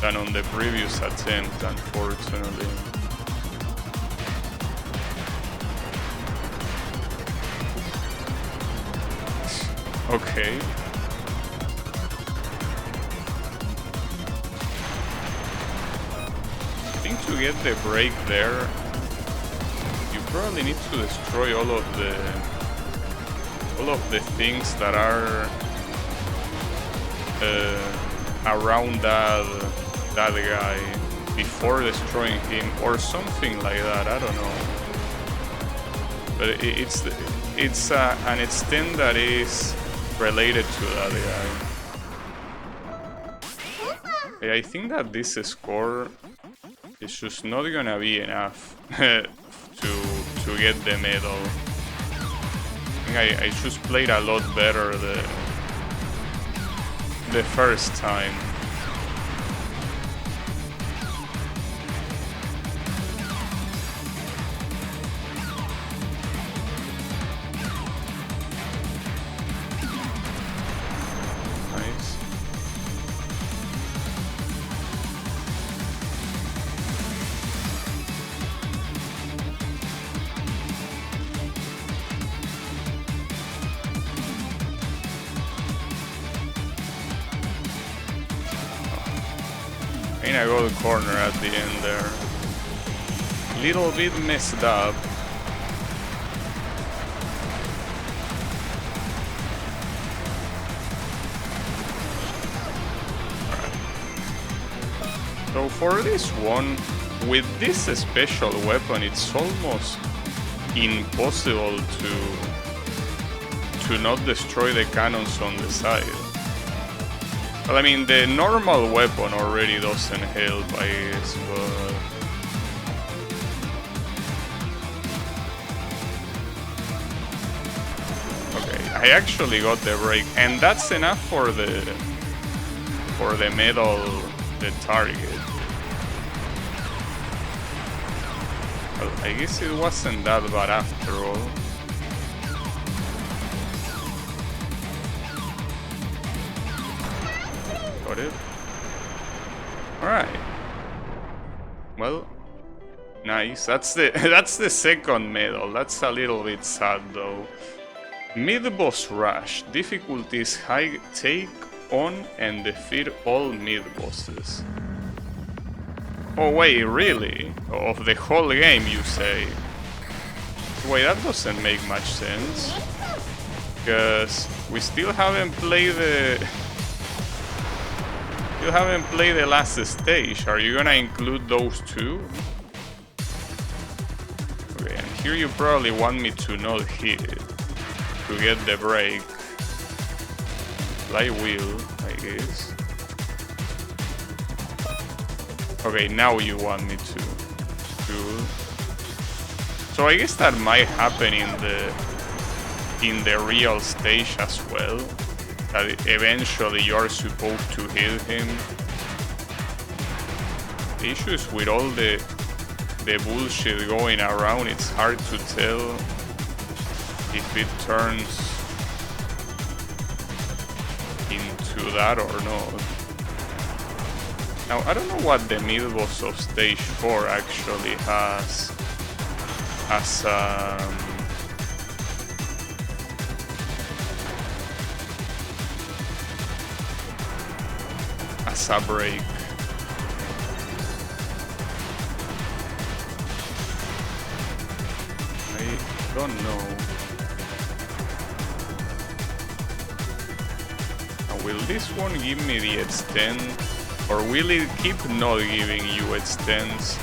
than on the previous attempt, unfortunately. Okay. I think to get the break there, you probably need to destroy all of the things that are around that guy before destroying him, or something like that. I don't know. But it's an extent that is related to that guy. I think that this score is just not gonna be enough to get the medal. I think I just played a lot better the first time. I got the corner at the end there. Little bit messed up. So for this one, with this special weapon, it's almost impossible to not destroy the cannons on the side. Well, I mean, the normal weapon already doesn't help, I guess, but... Okay, I actually got the break, and that's enough for the medal, the target. Well, I guess it wasn't that bad after all. It. Alright. Well, nice. That's the second medal. That's a little bit sad though. Mid-boss rush. Difficulties high. Take on and defeat all mid-bosses. Oh wait, really? Of the whole game, you say? Wait, that doesn't make much sense. Because we still haven't played the... You haven't played the last stage. Are you gonna include those two? Okay, and here you probably want me to not hit it to get the break. Well, I will, I guess. Okay, now you want me to. So I guess that might happen in the real stage as well. That eventually you're supposed to hit him. The issue is with all the bullshit going around, it's hard to tell if it turns into that or not. Now, I don't know what the mid-boss of stage 4 actually has as a break. Don't know. And will this one give me the extend? Or will it keep not giving you extends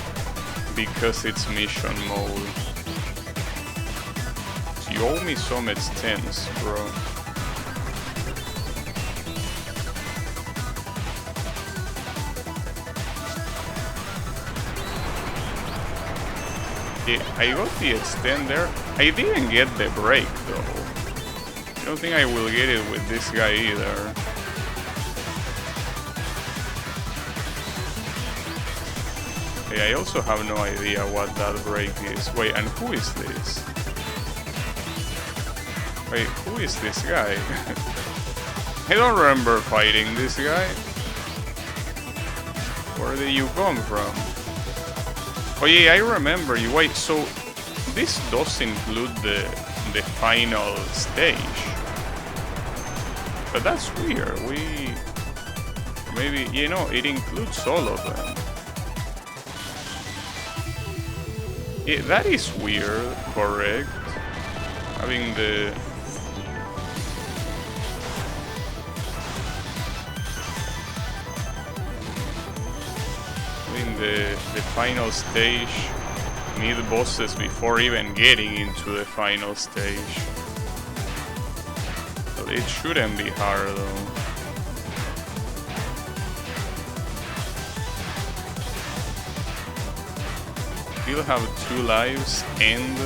because it's mission mode? So you owe me some extends, bro. Yeah, I got the extend there. I didn't get the break though. I don't think I will get it with this guy either. I also have no idea what that break is. Wait, and who is this? Wait, who is this guy? I don't remember fighting this guy. Where did you come from? Oh yeah, I remember you. Wait, so this does include the final stage. But that's weird. Maybe, you know, it includes all of them. Yeah, that is weird, correct? Having the... the final stage, need bosses before even getting into the final stage. Well, it shouldn't be hard though. Still have 2 lives, and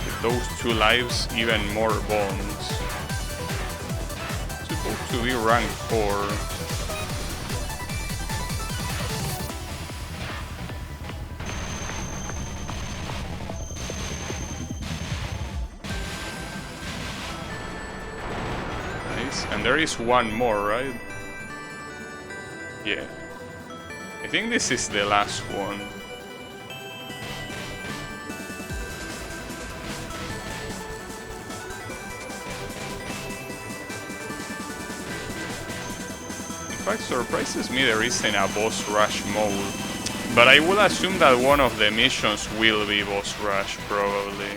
with those 2 lives, even more bombs. Supposed to be rank 4. And there is one more, right? Yeah. I think this is the last one. In fact, surprises me there isn't a boss rush mode. But I will assume that one of the missions will be boss rush, probably.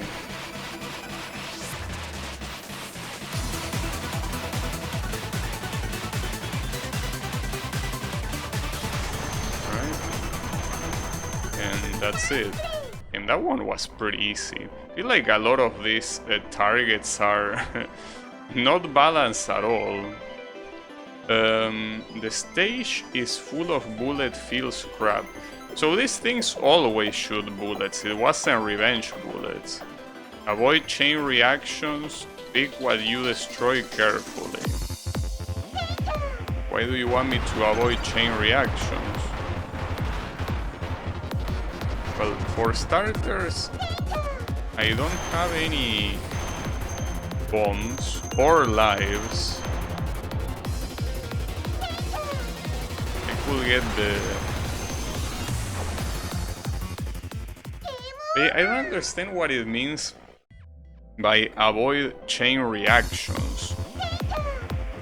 That's it. And that one was pretty easy. I feel like a lot of these targets are not balanced at all. The stage is full of bullet feels crap. So these things always shoot bullets. It wasn't revenge bullets. Avoid chain reactions. Pick what you destroy carefully. Why do you want me to avoid chain reactions? Well, for starters, I don't have any bombs or lives. I could get the... I don't understand what it means by avoid chain reactions.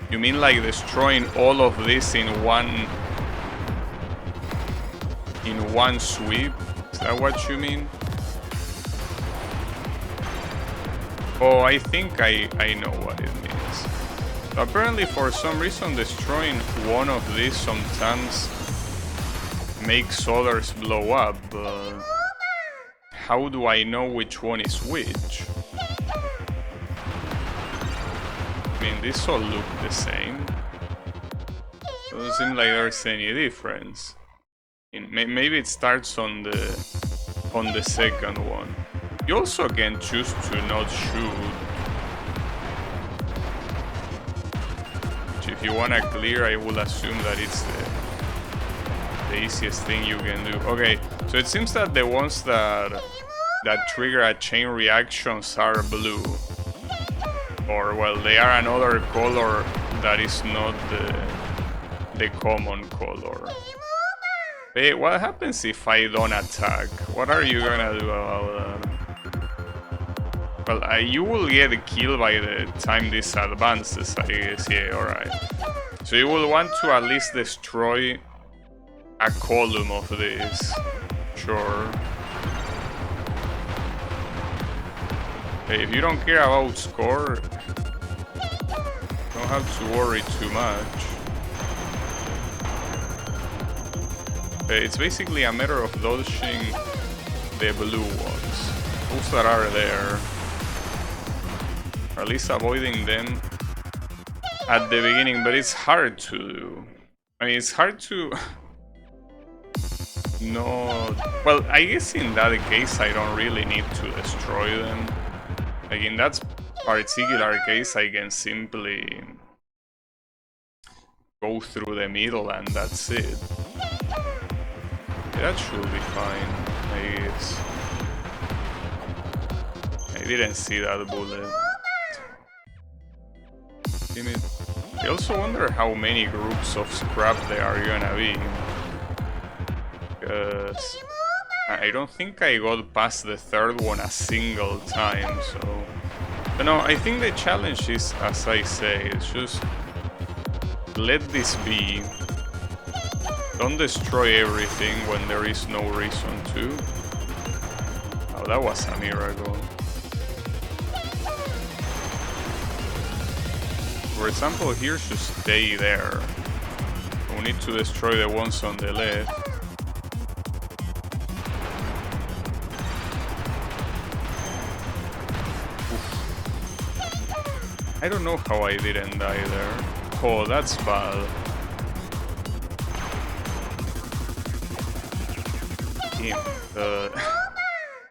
You mean like destroying all of this in one sweep? Is that what you mean? Oh, I think I know what it means. So apparently for some reason destroying one of these sometimes makes others blow up, but how do I know which one is which? I mean, these all look the same. Doesn't seem like there's any difference. Maybe it starts on the second one. You also can choose to not shoot. Which if you wanna clear, I will assume that it's the easiest thing you can do. Okay, so it seems that the ones that trigger a chain reactions are blue. Or well, they are another color that is not the common color. Hey, what happens if I don't attack? What are you gonna do about that? Well, you will get killed by the time this advances, I guess. Yeah, alright. So you will want to at least destroy a column of this. Sure. Hey, if you don't care about score, don't have to worry too much. It's basically a matter of dodging the blue ones. Those that are there. Or at least avoiding them at the beginning, but it's hard to do. I mean, it's hard to... No... Well, I guess in that case I don't really need to destroy them. Like in that particular case I can simply go through the middle and that's it. That should be fine, I guess. I didn't see that bullet. Damn it. I also wonder how many groups of scrap there are gonna be. Because I don't think I got past the third one a single time, so... But no, I think the challenge is, as I say, it's just... Let this be. Don't destroy everything when there is no reason to. Oh, that was a miracle. For example, here should stay there. We need to destroy the ones on the left. Oof. I don't know how I didn't die there. Oh, that's bad.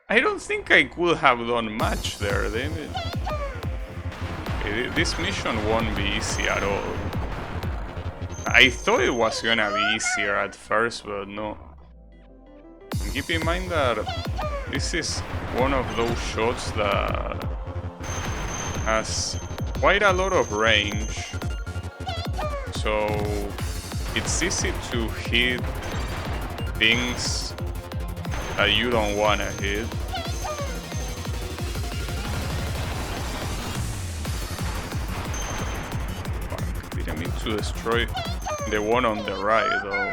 I don't think I could have done much there, damn it. Okay, this mission won't be easy at all. I thought it was gonna be easier at first, but no. And keep in mind that this is one of those shots that has quite a lot of range. So it's easy to hit things that you don't wanna hit. Fuck, didn't mean to destroy the one on the right though.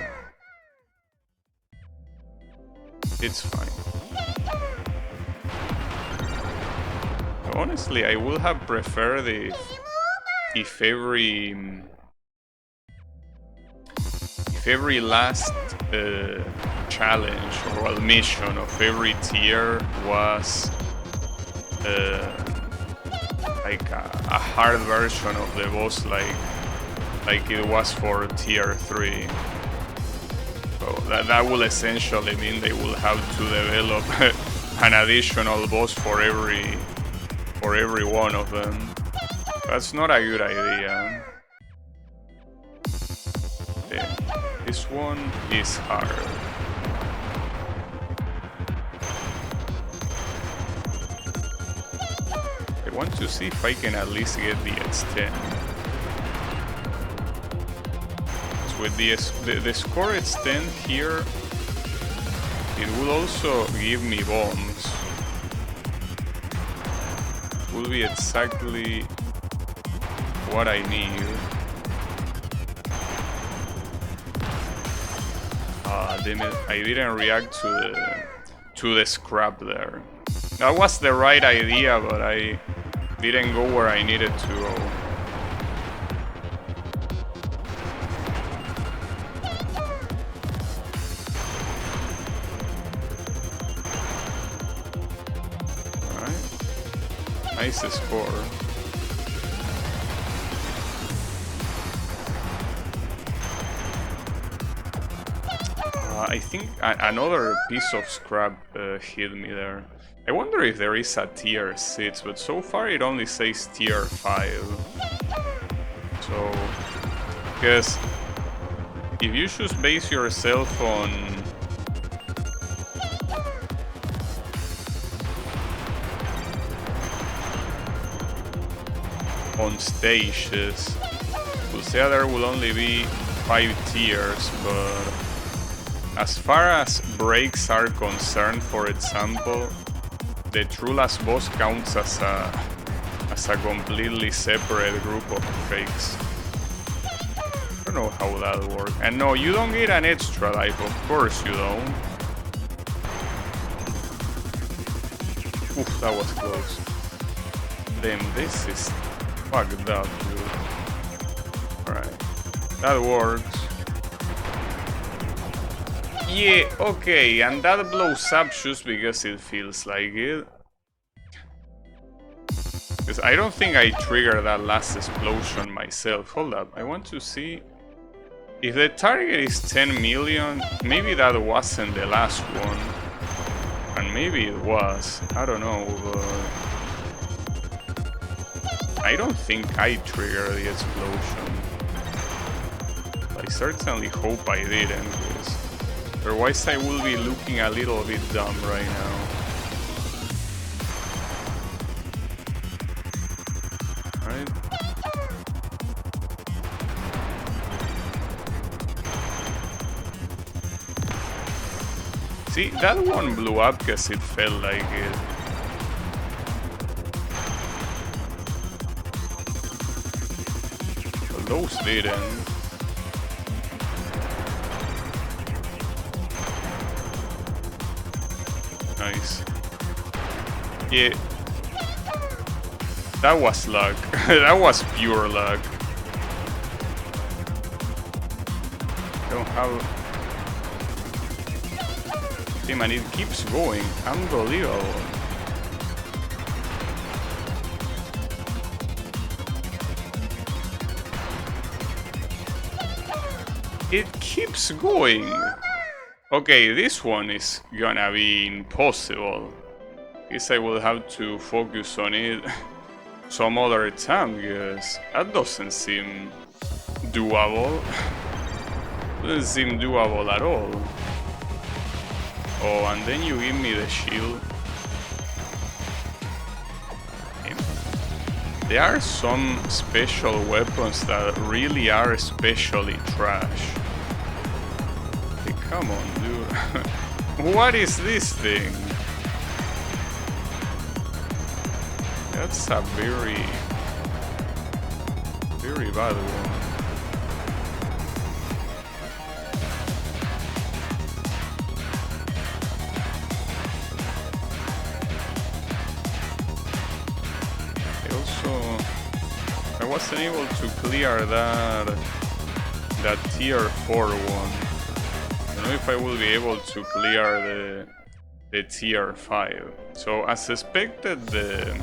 It's fine. Honestly, I would have preferred if every last challenge or mission of every tier was like a hard version of the boss, like it was for tier 3. So that will essentially mean they will have to develop an additional boss for every one of them. That's not a good idea. Yeah. This one is hard. I want to see if I can at least get the extend. So with the score extend here, it will also give me bombs. It will be exactly what I need. Damn it, I didn't react to the scrap there. That was the right idea, but I didn't go where I needed to go. Alright. Nice score. I think another piece of scrap hit me there. I wonder if there is a tier 6, but so far it only says tier 5. So, because if you just base yourself on stages, we'll say there will only be 5 tiers, but as far as breaks are concerned, for example, the true last boss counts as a completely separate group of breaks. I don't know how that works. And no, you don't get an extra life, of course you don't. Oof, that was close. Damn, this is fucked up, dude. Alright. That works. Yeah, okay, and that blows up just because it feels like it. Because I don't think I triggered that last explosion myself. Hold up, I want to see... If the target is 10 million, maybe that wasn't the last one. And maybe it was, I don't know, but... I don't think I triggered the explosion. I certainly hope I didn't, because otherwise I will be looking a little bit dumb right now. Alright. See, that one blew up because it felt like it. But those didn't. Nice. Yeah. That was luck. That was pure luck. Don't have... Hey man, it keeps going. Unbelievable. It keeps going. Okay, this one is gonna be impossible. Guess I will have to focus on it some other time, because that doesn't seem doable. Doesn't seem doable at all. Oh, and then you give me the shield. There are some special weapons that really are especially trash. Hey, come on, dude. What is this thing? That's a very bad one. I wasn't able to clear that tier 4 one. I don't know if I will be able to clear the tier 5. So as expected, the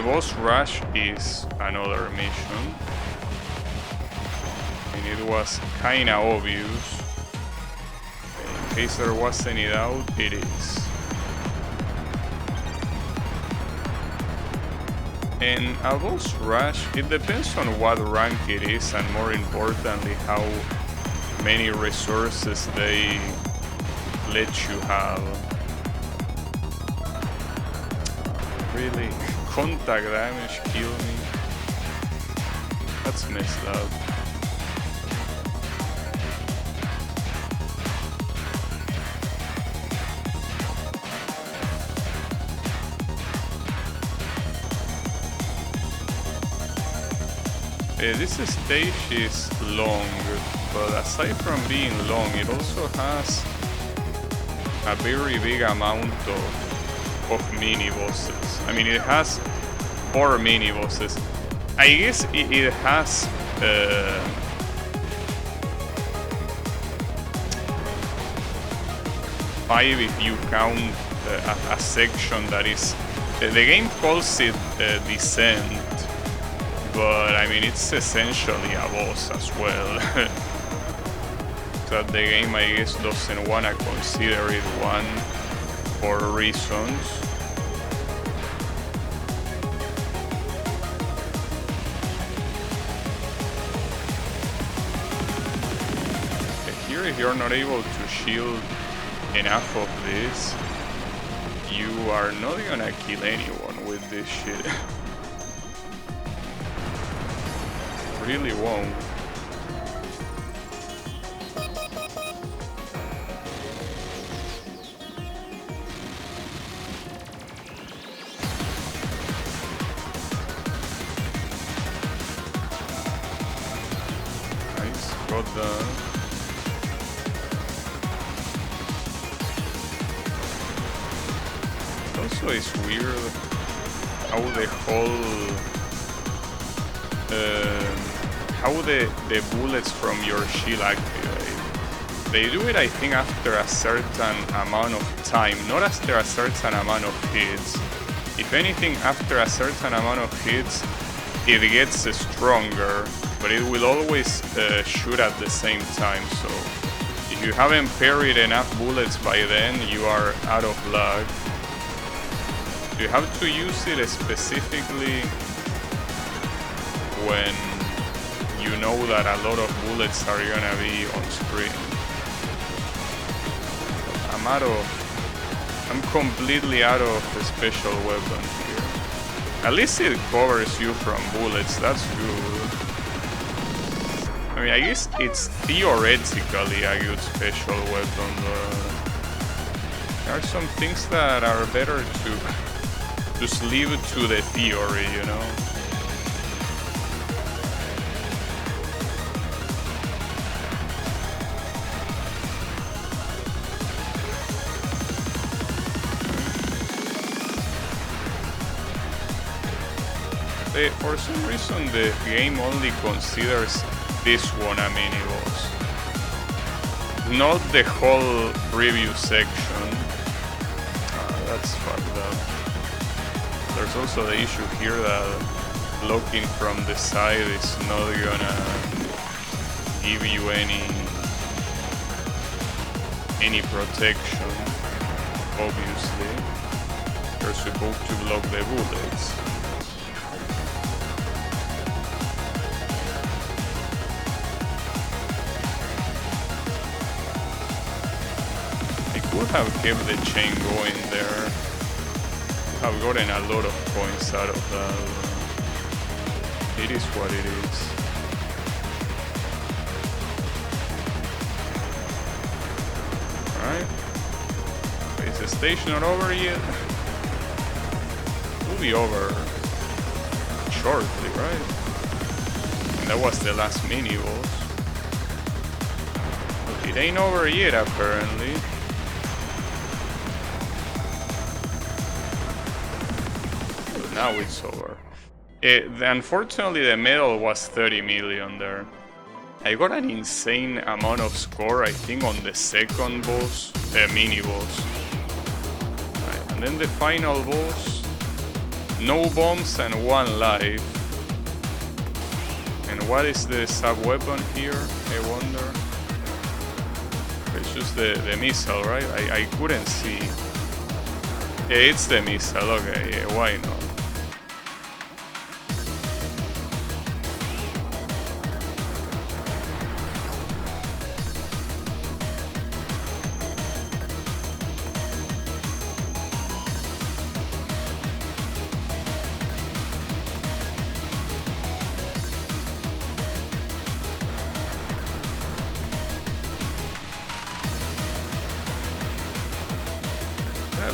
boss rush is another mission. And it was kinda obvious. In case there was any doubt, it is. And a boss rush, it depends on what rank it is, and more importantly how many resources they let you have. Really? Contact damage kill me? That's messed up. This stage is long, but aside from being long, it also has a very big amount of mini-bosses. I mean, it has 4 mini-bosses. I guess it has... 5 if you count a section that is... the game calls it Descent. But I mean, it's essentially a boss as well. That the game, I guess, doesn't wanna consider it one for reasons. Here, if you're not able to shield enough of this, you are not gonna kill anyone with this shit. Really won't. Nice, got the... Also, it's weird. how the whole how the bullets from your shield activate. They do it, I think, after a certain amount of time, not after a certain amount of hits. If anything, after a certain amount of hits, it gets stronger, but it will always shoot at the same time. So if you haven't parried enough bullets by then, you are out of luck. You have to use it specifically when you know that a lot of bullets are gonna be on screen. I'm completely out of the special weapon here. At least it covers you from bullets, that's good. I mean, I guess it's theoretically a good special weapon, but there are some things that are better to just leave it to the theory, you know? For some reason the game only considers this one a mini-boss, not the whole preview section. That's fucked up. There's also the issue here that blocking from the side is not gonna give you any protection, obviously. You're supposed to block the bullets. Would have kept the chain going there. Have gotten a lot of points out of that. It is what it is. Alright. Is the stage not over yet? It will be over shortly, right? And that was the last mini boss. But it ain't over yet, apparently. Now it's over. Unfortunately, the medal was 30 million there. I got an insane amount of score, I think, on the second boss, the mini boss. Right, and then the final boss, no bombs and 1 life. And what is the sub-weapon here, I wonder? It's just the missile, right? I couldn't see. Yeah, it's the missile, okay, yeah, why not?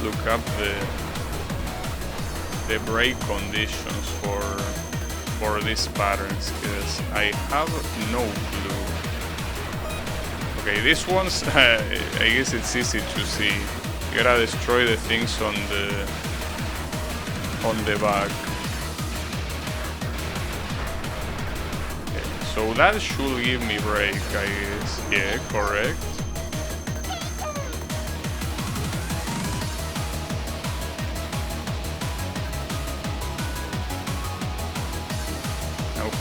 Look up the break conditions for these patterns, because I have no clue. Okay, these ones I guess it's easy to see. You gotta destroy the things on the back. Okay, so that should give me break, I guess. Yeah, correct.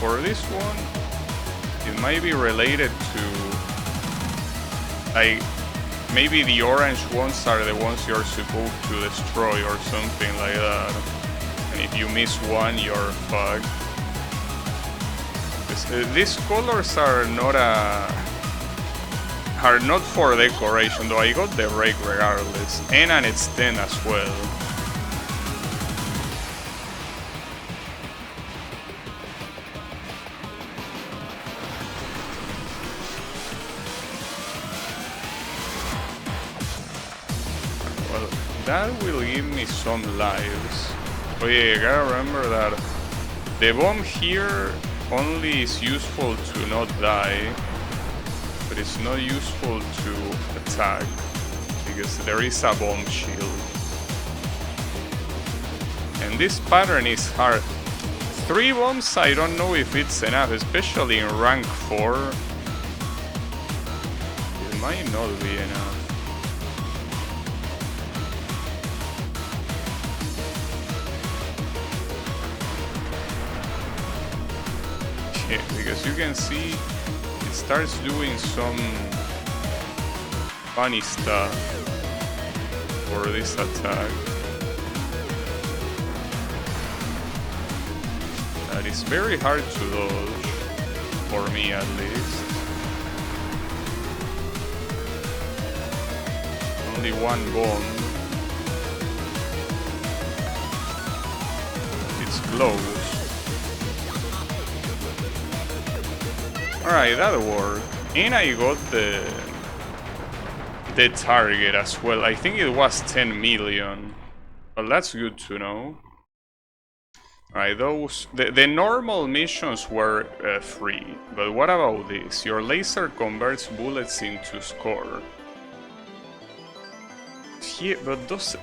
For this one, it might be related to, like, maybe the orange ones are the ones you're supposed to destroy or something like that. And if you miss one, you're fucked. These colors are not for decoration, though I got the break regardless, and an extend as well. That will give me some lives. Oh yeah, you gotta remember that the bomb here only is useful to not die, but it's not useful to attack, because there is a bomb shield. And this pattern is hard. 3 bombs, I don't know if it's enough, especially in rank 4. It might not be enough. Yeah, because you can see it starts doing some funny stuff for this attack. That is very hard to dodge, for me at least. Only one bomb. It's close. Alright, that worked. And I got the target as well. I think it was 10 million. Well, that's good to know. Alright, the normal missions were free. But what about this? Your laser converts bullets into score. Yeah, but those...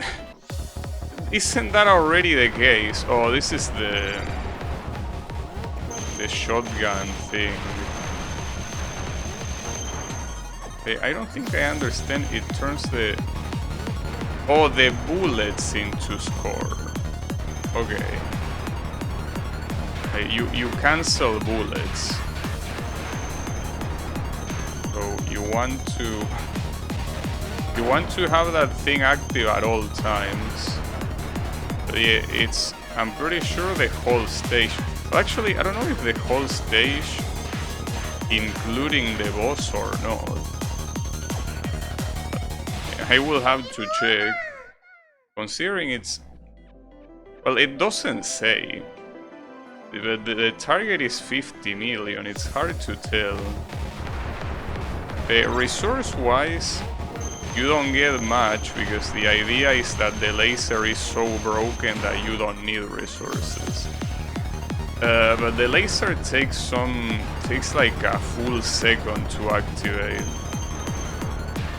Isn't that already the case? Oh, this is the shotgun thing. I don't think I understand. It turns the bullets into score. Okay. You cancel bullets. So you want to have that thing active at all times. But yeah, I'm pretty sure the whole stage. Well, actually, I don't know if the whole stage, including the boss or not. I will have to check, considering it's... Well, it doesn't say. The target is 50 million, it's hard to tell. Resource-wise, you don't get much, because the idea is that the laser is so broken that you don't need resources. But the laser takes like a full second to activate.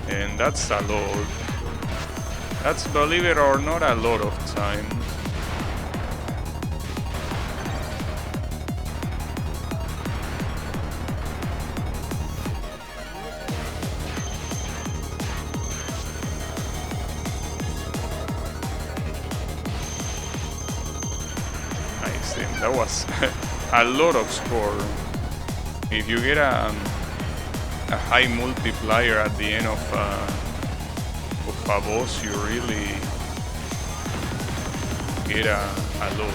And that's a lot. That's, believe it or not, a lot of time. Nice, that was a lot of score. If you get a high multiplier at the end of a boss, you really get a lot.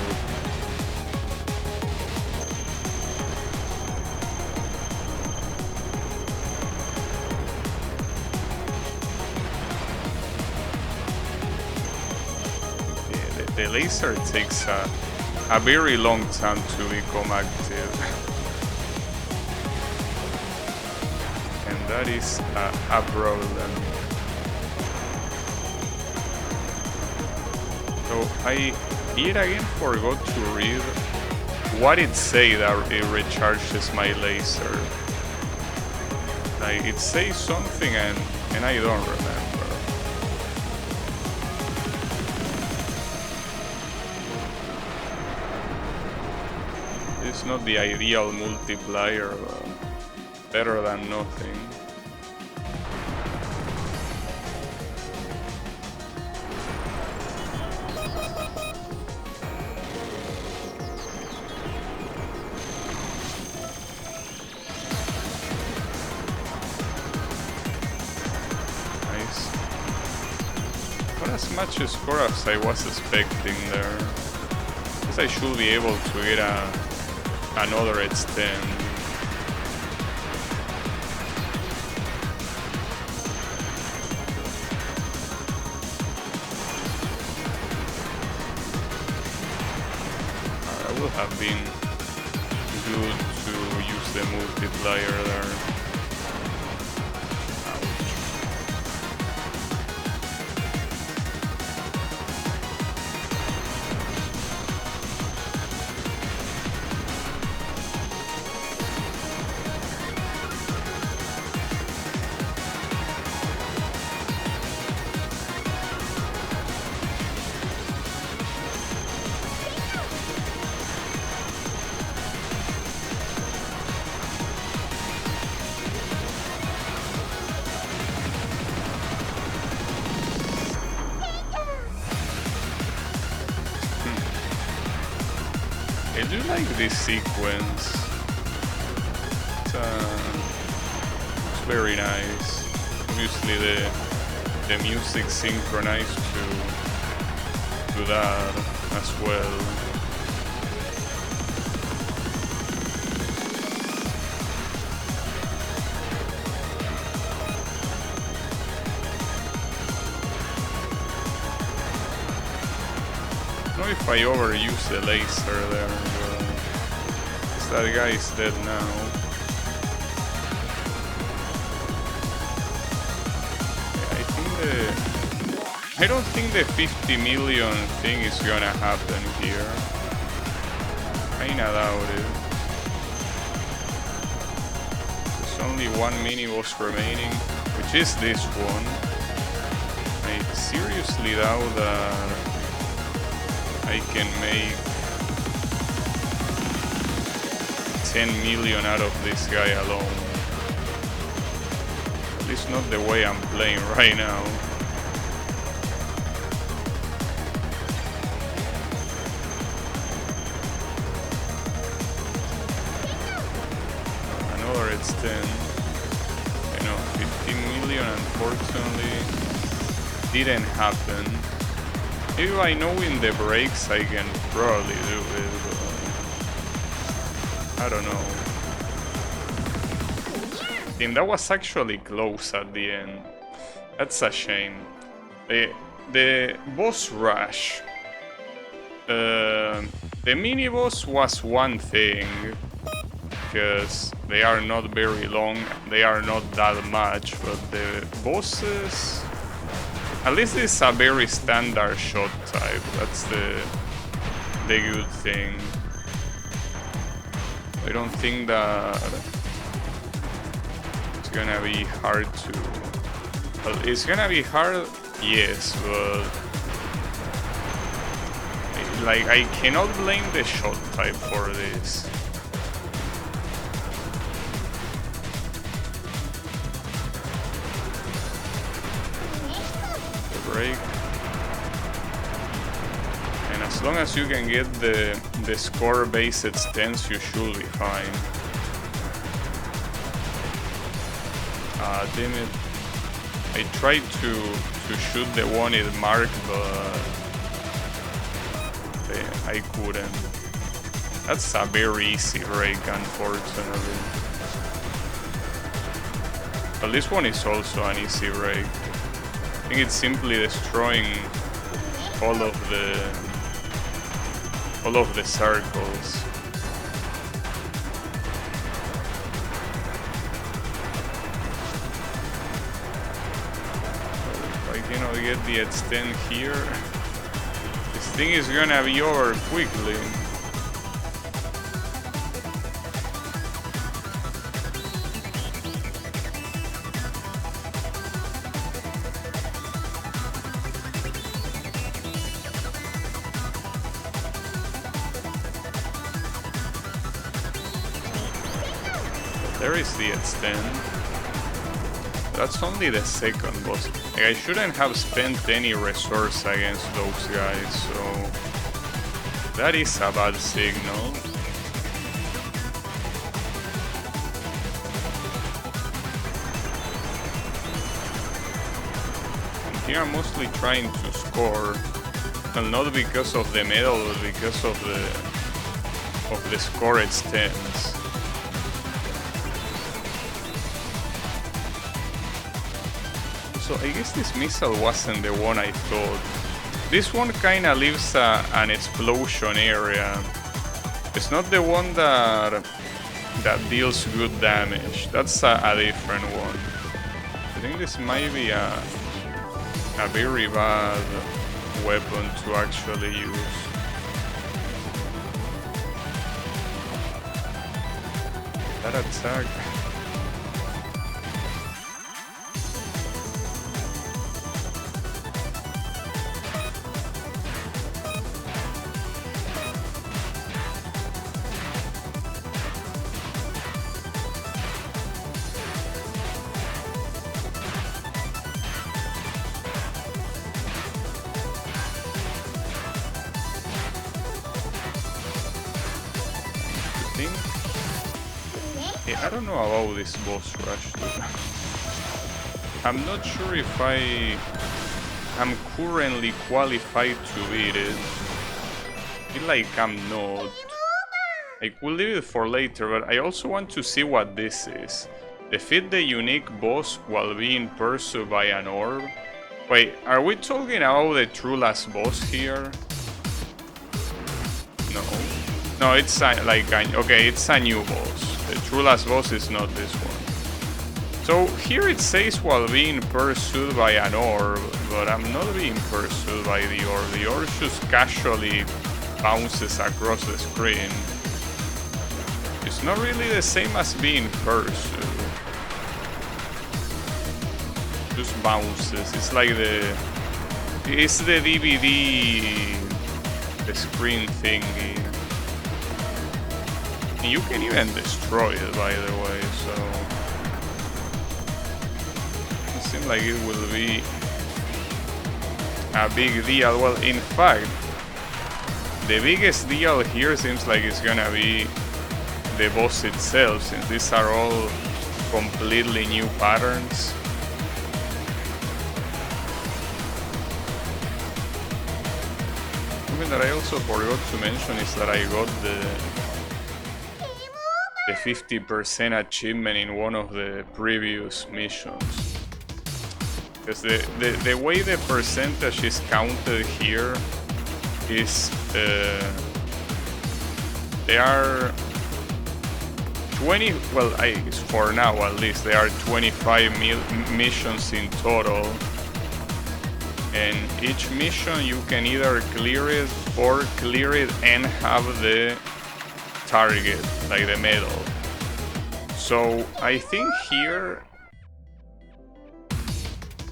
Yeah, the laser takes a very long time to become active. That is a problem. So I yet again forgot to read what it say that it recharges my laser. Like, it says something and I don't remember. It's not the ideal multiplier, but better than nothing. Nice. Not as much score as I was expecting there. Guess I should be able to get another extend. Have been good to use the multiplier there. I do like this sequence. It's very nice. Obviously the music synchronized to that as well. I don't know if I overuse the laser there, but that guy is dead now. I don't think the 50 million thing is gonna happen here. Kinda doubt it. There's only one mini-boss remaining, which is this one. I seriously doubt that I can make 10 million out of this guy alone. At least not the way I'm playing right now. It's 10. I know, 15 million unfortunately didn't happen. If I know in the breaks I can probably do it, but I don't know. I think that was actually close at the end. That's a shame. The boss rush. The mini boss was one thing, because they are not very long, they are not that much, but the bosses, at least it's a very standard shot type. That's the good thing. I don't think that it's gonna be hard to, well, it's gonna be hard, yes, but like I cannot blame the shot type for this. Break. And as long as you can get the score base at stance, you should be fine. Ah, damn it. I tried to shoot the one it marked, but I couldn't. That's a very easy break, unfortunately. But this one is also an easy break. I think it's simply destroying all of the circles. If I cannot get the extend here, this thing is gonna be over quickly. There is the extend. That's only the second boss. Like, I shouldn't have spent any resource against those guys, so that is a bad signal. And here I'm mostly trying to score, and not because of the medal, but because of the score extends. So I guess this missile wasn't the one I thought. This one kinda leaves an explosion area. It's not the one that deals good damage. That's a different one. I think this might be a very bad weapon to actually use. That attack. think... I don't know about this boss rush, dude. I'm not sure if I'm currently qualified to beat it. I feel like I'm not. I could leave it for later, but I also want to see what this is. Defeat the unique boss while being pursued by an orb. Wait, are we talking about the true last boss here? No. No, it's okay, it's a new boss. The true last boss is not this one. So here it says while being pursued by an orb, but I'm not being pursued by the orb. The orb just casually bounces across the screen. It's not really the same as being pursued. Just bounces. It's like it's the DVD screen thingy. You can even destroy it, by the way, so it seems like it will be a big deal. Well, in fact, the biggest deal here seems like it's gonna be the boss itself, since these are all completely new patterns. Something that I also forgot to mention is that I got the 50% achievement in one of the previous missions. Because the way the percentage is counted here is there are 20, well, for now at least, there are 25 missions in total. And each mission you can either clear it or clear it and have the target, like the medal. So I think here,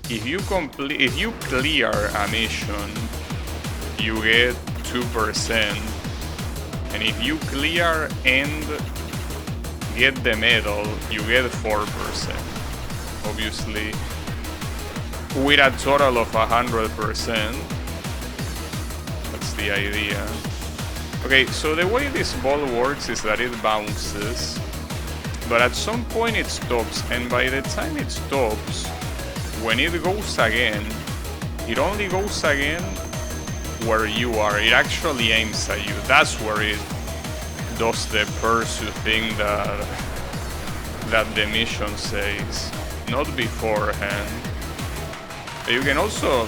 if you clear a mission, you get 2%, and if you clear and get the medal, you get 4%. Obviously, with a total of 100%. That's the idea. Okay, so the way this ball works is that it bounces, but at some point it stops, and by the time it stops, when it goes again, it only goes again where you are. It actually aims at you. That's where it does the pursue thing that the mission says, not beforehand. You can also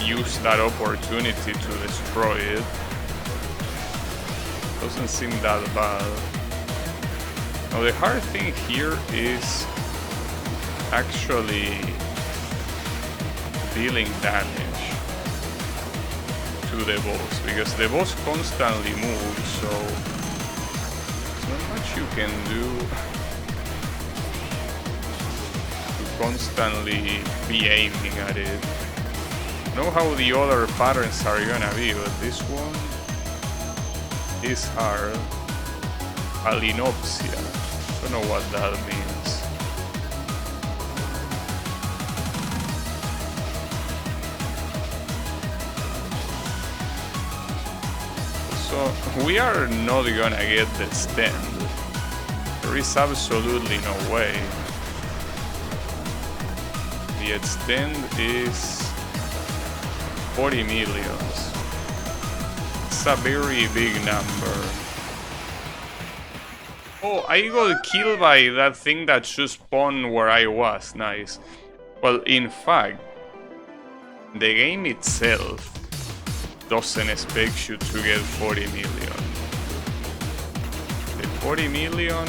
use that opportunity to destroy it. Doesn't seem that bad. Now the hard thing here is actually dealing damage to the boss, because the boss constantly moves, so there's not much you can do to constantly be aiming at it. I know how the other patterns are gonna be, but this one is hard. Alinopsia. Don't know what that means. So we are not gonna get the stand. There is absolutely no way. The extend is 40 millions. It's a very big number. Oh, I got killed by that thing that just spawned where I was. Nice. Well, in fact, the game itself doesn't expect you to get 40 million. The 40 million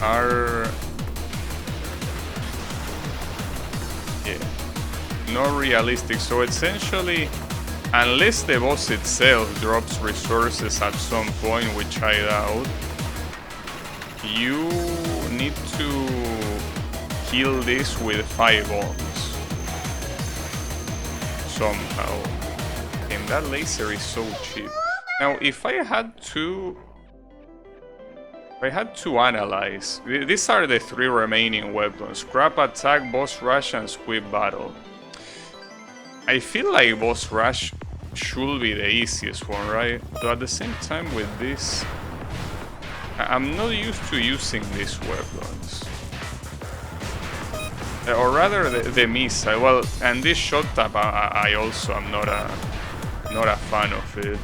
are... not realistic. So essentially, unless the boss itself drops resources at some point, which I doubt, you need to kill this with 5 bombs somehow. And that laser is so cheap. Now, if I had to analyze, these are the 3 remaining weapons: Crab Attack, Boss Rush, and Squib Battle. I feel like Boss Rush should be the easiest one, right? But at the same time with this, I'm not used to using these weapons. Or rather the missile. Well, and this shot tap, I also am not a fan of it.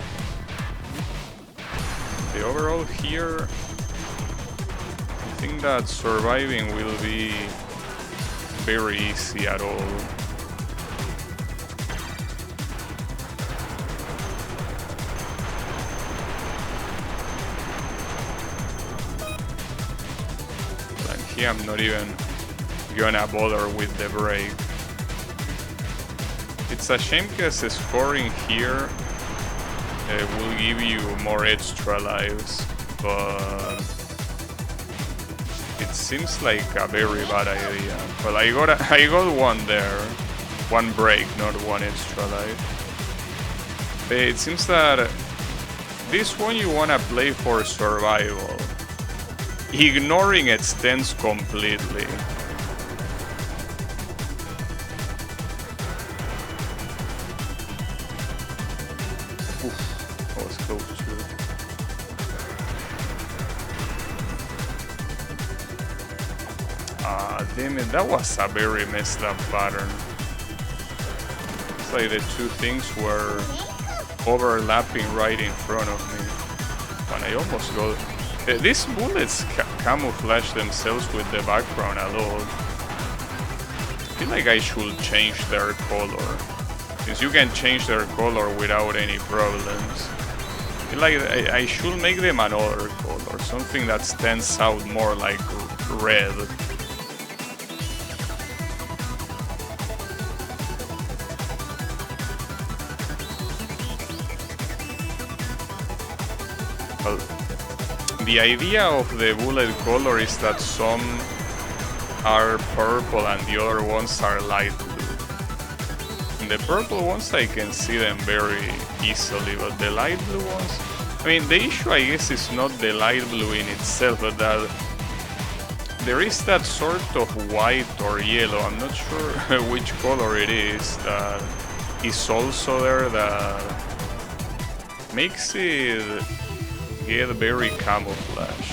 The overall here, I think that surviving will be very easy at all. And here I'm not even gonna bother with the break. It's a shame because scoring here will give you more extra lives, but it seems like a very bad idea. Well, I got one there, one break, not one extra life. It seems that this one you wanna play for survival, ignoring extends completely. Damn it, that was a very messed up pattern. It's like the two things were overlapping right in front of me. And I almost got... these bullets camouflage themselves with the background a lot. I feel like I should change their color, since you can change their color without any problems. I feel like I should make them another color, something that stands out more like red. Well, the idea of the bullet color is that some are purple and the other ones are light blue. In the purple ones I can see them very easily, but the light blue ones... I mean, the issue I guess is not the light blue in itself, but that there is that sort of white or yellow, I'm not sure which color it is, that is also there that makes it get very camouflage.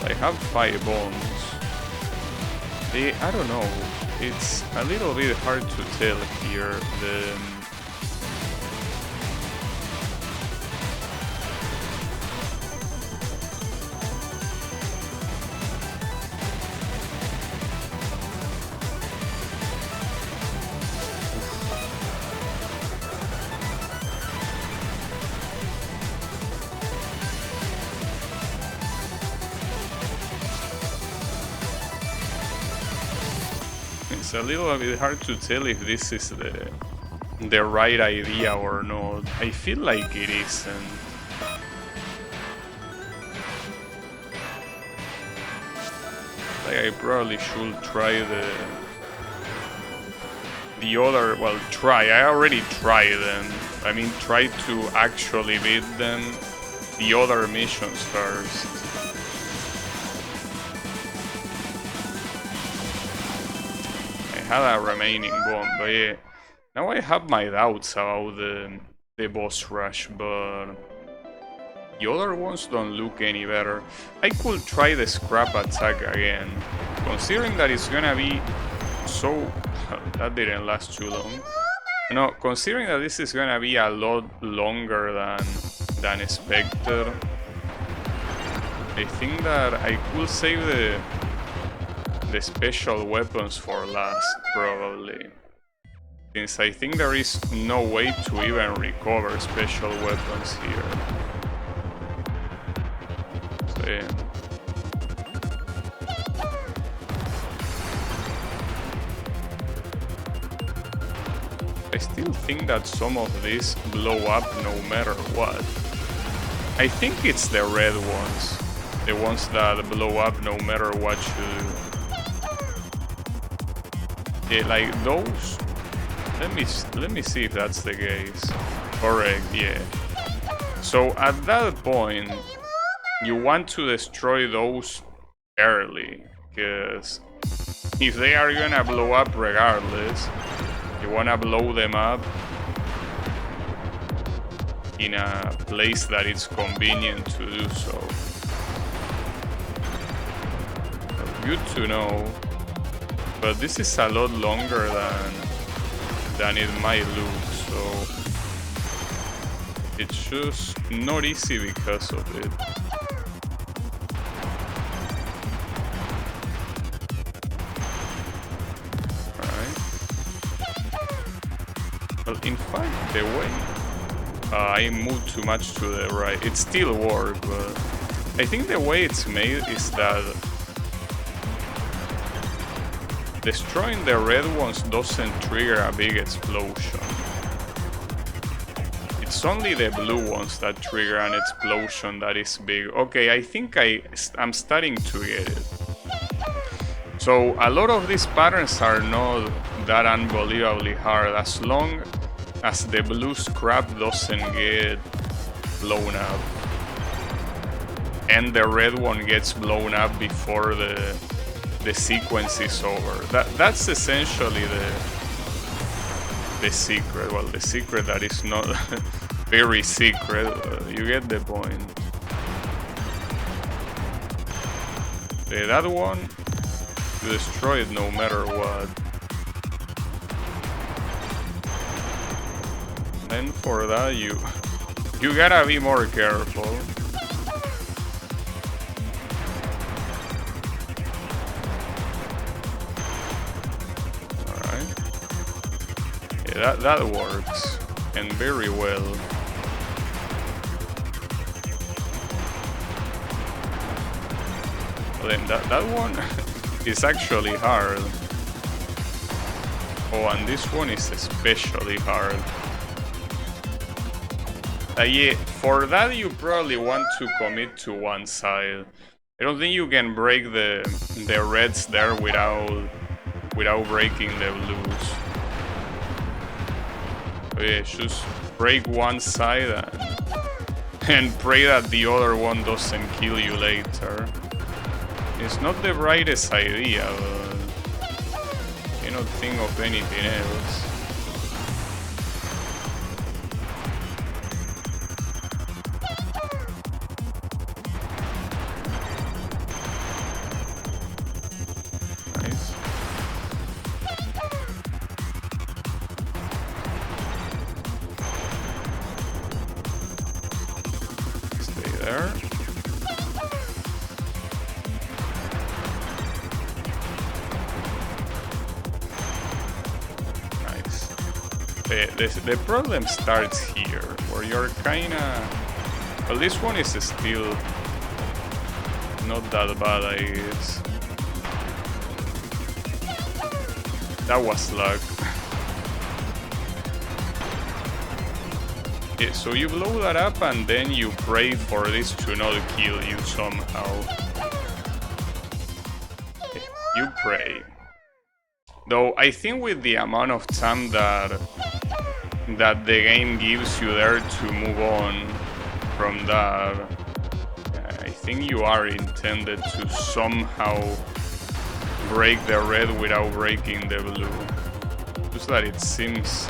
I have 5 bombs. I don't know, it's a little bit hard to tell here. It's a little bit hard to tell if this is the right idea or not. I feel like it isn't. Like I probably should try the other, well, I already tried them. I mean, try to actually beat them, the other missions first. Had a remaining bomb, but yeah, now I have my doubts about the boss rush, but the other ones don't look any better. I could try the scrap attack again, considering that it's gonna be so... that didn't last too long. No, considering that this is gonna be a lot longer than expected, I think that I could save the special weapons for last, probably. Since I think there is no way to even recover special weapons here. So yeah. I still think that some of these blow up no matter what. I think it's the red ones. The ones that blow up no matter what you do. Yeah, like those. Let me see if that's the case. Correct, yeah. So at that point, you want to destroy those early, because if they are gonna blow up regardless, you wanna blow them up in a place that it's convenient to do so. Good to know, but this is a lot longer than it might look, so it's just not easy because of it. Alright. Well, in fact, the way I moved too much to the right, it still worked, but I think the way it's made is that destroying the red ones doesn't trigger a big explosion. It's only the blue ones that trigger an explosion that is big. Okay, I think I'm starting to get it. So a lot of these patterns are not that unbelievably hard as long as the blue scrap doesn't get blown up. And the red one gets blown up before the sequence is over. That's essentially the secret. Well, the secret that is not very secret. You get the point. That one, you destroy it no matter what. Then for that, you gotta be more careful. That works, and very well. Then that one is actually hard. Oh, and this one is especially hard. Yeah, for that you probably want to commit to one side. I don't think you can break the reds there without breaking the blues. Yeah, just break one side and pray that the other one doesn't kill you later. It's not the brightest idea, but I cannot think of anything else. The problem starts here, where you're kinda... Well, this one is still not that bad, I guess. That was luck. Yeah, so you blow that up and then you pray for this to not kill you somehow. You pray. Though I think with the amount of time that the game gives you there to move on from that, I think you are intended to somehow break the red without breaking the blue. Just that it seems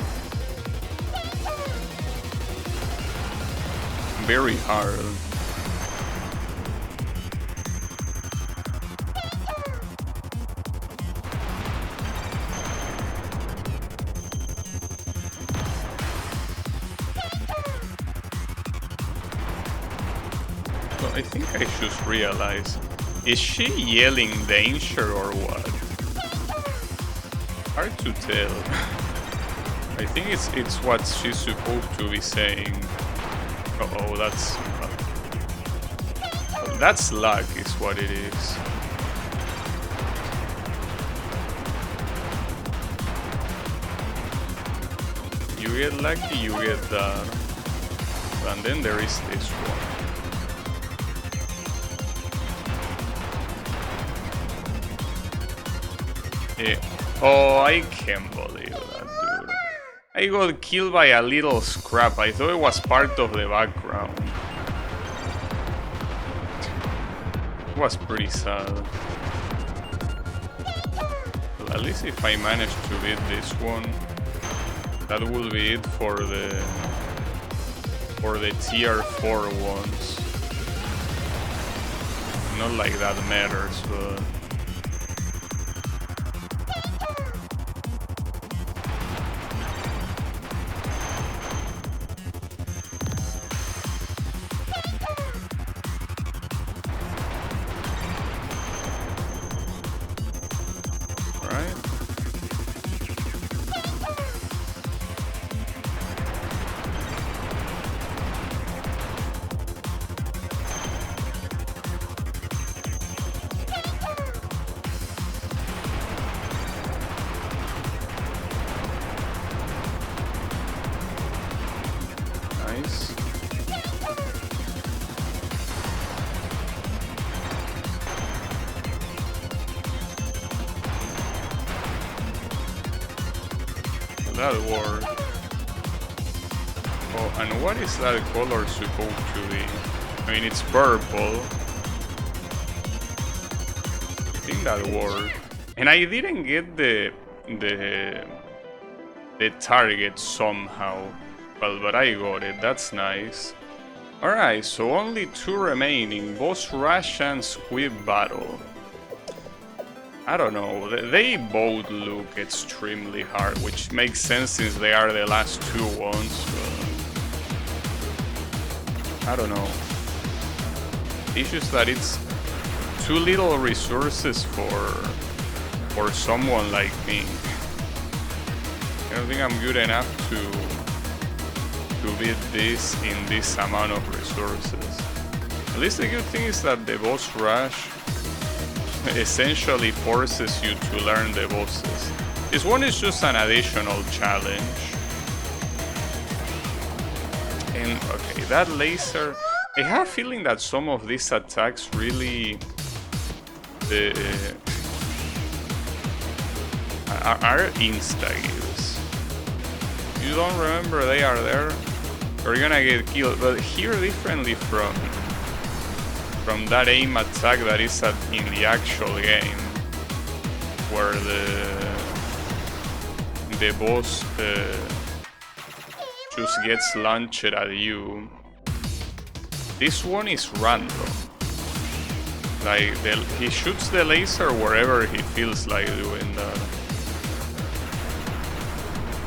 very hard. I think I just realized, is she yelling danger or what? Hard to tell. I think it's what she's supposed to be saying. Uh-oh, that's luck is what it is. You get lucky, you get that. And then there is this one. Yeah. Oh, I can't believe that, dude. I got killed by a little scrap. I thought it was part of the background. was pretty sad. Well, at least if I manage to beat this one, that will be it for the tier 4 ones. Not like that matters, but nice. That worked. Oh, and what is that color supposed to be? I mean, it's purple. I think that worked. And I didn't get the target somehow. Well, but I got it. That's nice. Alright, so only 2 remaining. Boss Rush and Squib Battle. I don't know, they both look extremely hard, which makes sense since they are the last 2 ones, but I don't know. It's just that it's too little resources for someone like me. I don't think I'm good enough to beat this in this amount of resources. At least the good thing is that the boss rush essentially forces you to learn the bosses. This one is just an additional challenge. And okay, that laser, I have a feeling that some of these attacks really are insta-kills. You don't remember they are there, you're gonna get killed. But here, differently from that aim attack that is in the actual game, where the boss just gets launched at you. This one is random. Like, he shoots the laser wherever he feels like doing that.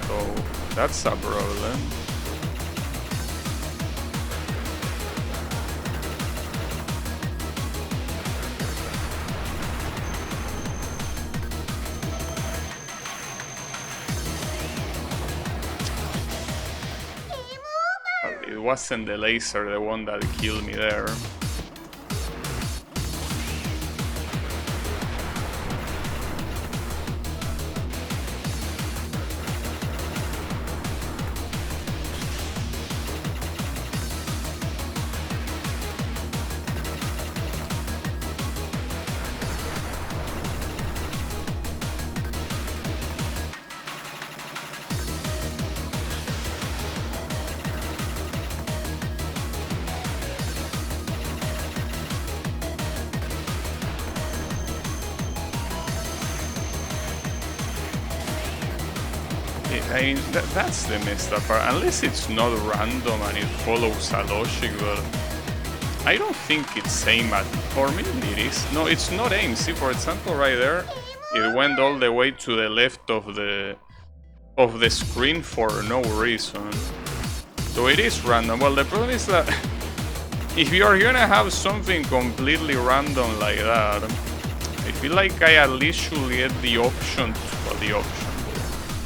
So that's a problem. It wasn't the laser the one that killed me there. I mean, that's the messed up part. Unless it's not random and it follows a logic, but I don't think it's aim at, or maybe it is. No, it's not aim. See, for example, right there, it went all the way to the left of the screen for no reason. So it is random. Well, the problem is that if you're gonna have something completely random like that, I feel like I at least should get the option,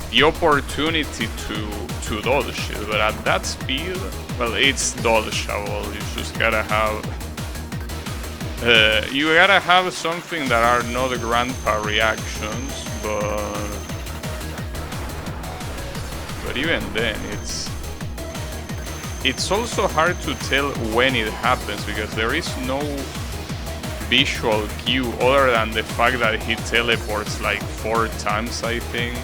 the opportunity to dodge it, but at that speed, well, it's dodgeable. You just gotta have something that are not grandpa reactions, but even then, it's also hard to tell when it happens, because there is no visual cue other than the fact that he teleports like 4 times, I think.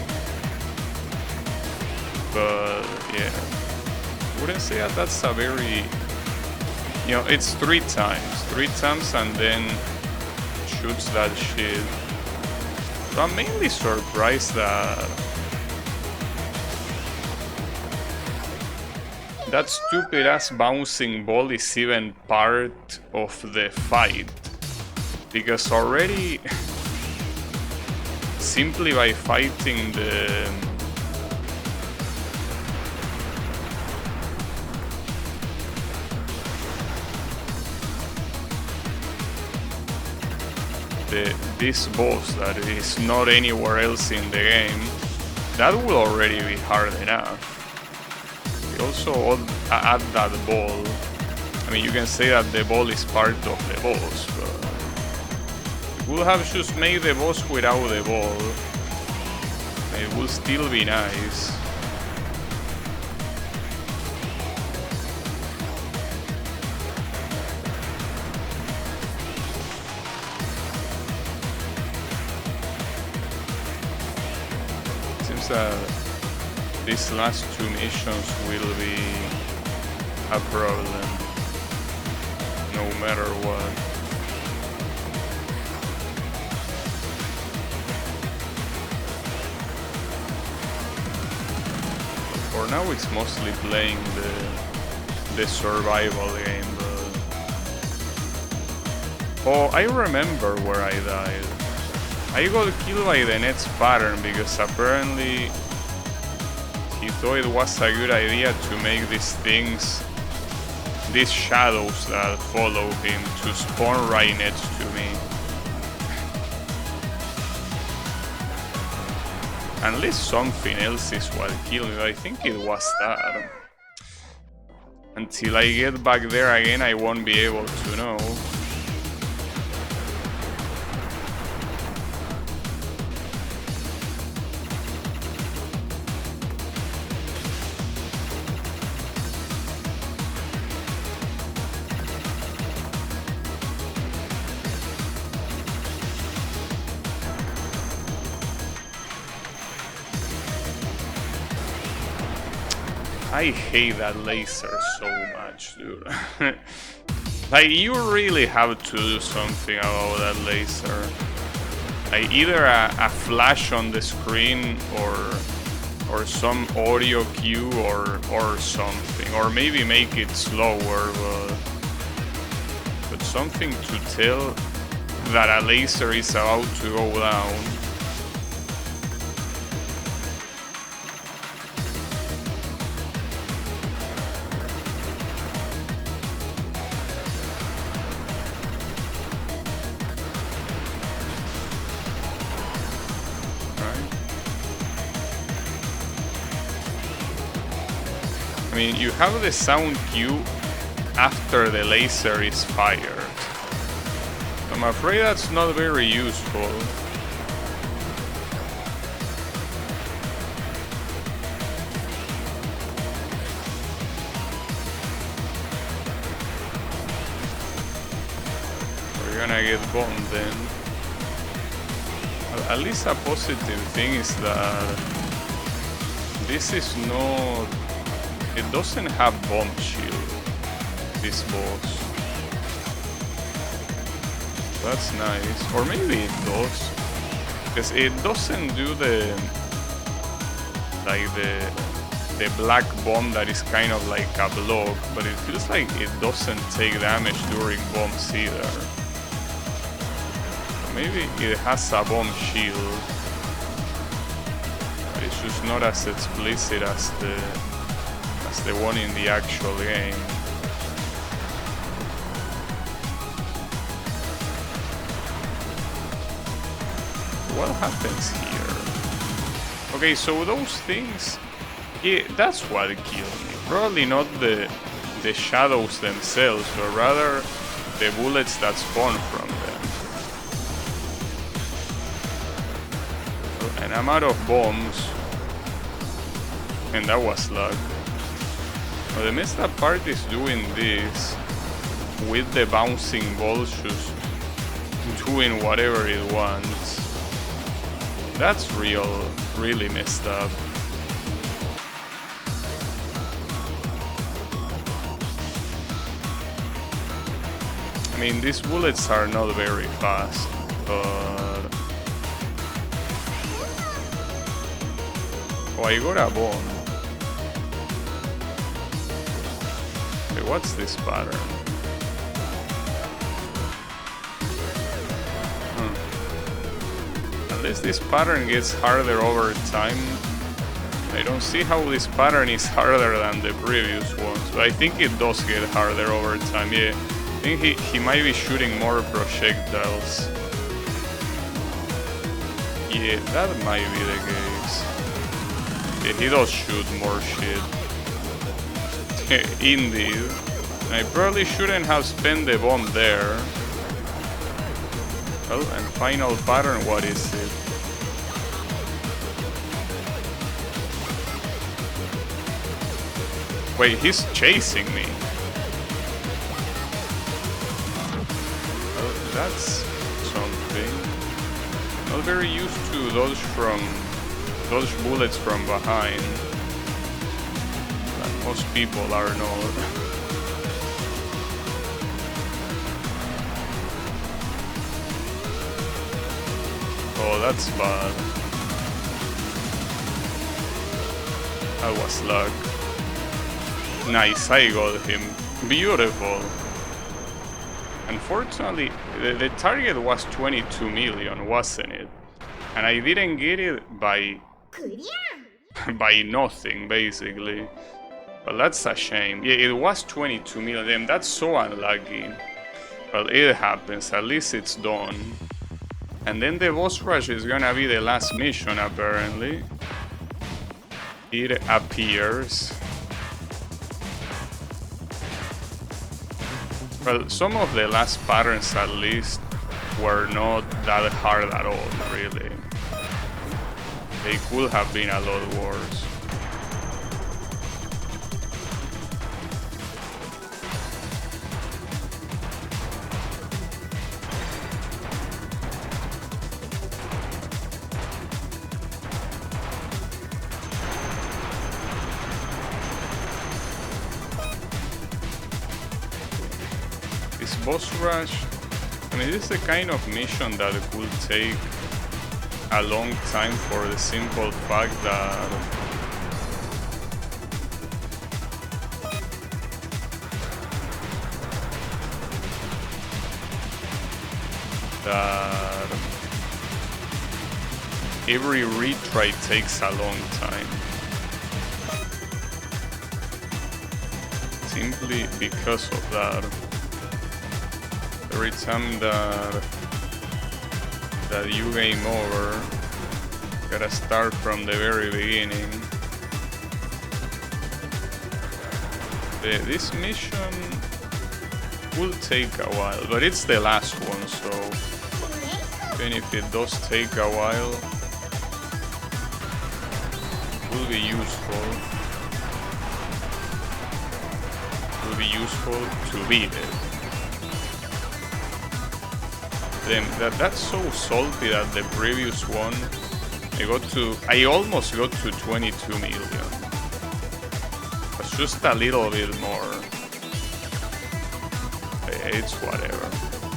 But yeah, I wouldn't say that that's a very, it's 3 times, and then shoots that shit. So I'm mainly surprised that that stupid ass bouncing ball is even part of the fight. Because already, simply by fighting this boss that is not anywhere else in the game, that will already be hard enough. We also add that ball. I mean, you can say that the ball is part of the boss, but we'll have just made the boss without the ball. It will still be nice. Seems that these last two missions will be a problem, no matter what. For now it's mostly playing the survival game, but... Oh, I remember where I died. I got killed by the next pattern because apparently he thought it was a good idea to make these things, these shadows that follow him, to spawn right next to me. Unless something else is what killed me, I think it was that. Until I get back there again, I won't be able to know. I hate that laser so much, dude. Like, you really have to do something about that laser. Like, either a flash on the screen or some audio cue or something. Or maybe make it slower, but something to tell that a laser is about to go down. I mean, you have the sound cue after the laser is fired. I'm afraid that's not very useful. We're gonna get bombed then. At least a positive thing is that this is not... It doesn't have bomb shield, this boss. That's nice. Or maybe it does. Because it doesn't do the black bomb that is kind of like a block, but it feels like it doesn't take damage during bombs either. So maybe it has a bomb shield, but it's just not as explicit as the one in the actual game. What happens here? Okay, so those things, yeah, that's what killed me. Probably not the shadows themselves, but rather the bullets that spawn from them. And I'm out of bombs, and that was luck. Well, the messed up part is doing this with the bouncing balls just doing whatever it wants. That's really messed up. I mean, these bullets are not very fast. But... oh, I got a bomb. Okay, what's this pattern? Unless this pattern gets harder over time, I don't see how this pattern is harder than the previous ones. But I think it does get harder over time, yeah. I think he might be shooting more projectiles. Yeah, that might be the case. Yeah, he does shoot more shit. Indeed. I probably shouldn't have spent the bomb there. Well, and final pattern, what is it? Wait, he's chasing me. Well, that's something. Not very used to dodge bullets from behind. But most people are not. Oh, that's bad. That was luck. Nice, I got him. Beautiful. Unfortunately, the target was 22 million, wasn't it? And I didn't get it by nothing, basically. But that's a shame. Yeah, it was 22 million. That's so unlucky. Well, it happens. At least it's done. And then the boss rush is gonna be the last mission, apparently. It appears. Well, some of the last patterns, at least, were not that hard at all, really. They could have been a lot worse. This boss rush, I mean, this is the kind of mission that could take a long time for the simple fact that every retry takes a long time. Simply because of that. Every time that you game over, you gotta start from the very beginning. This mission will take a while, but it's the last one, so even if it does take a while, it will be useful. It will be useful to beat it. Then that's so salty that the previous one I almost got to 22 million. It's just a little bit more. It's whatever.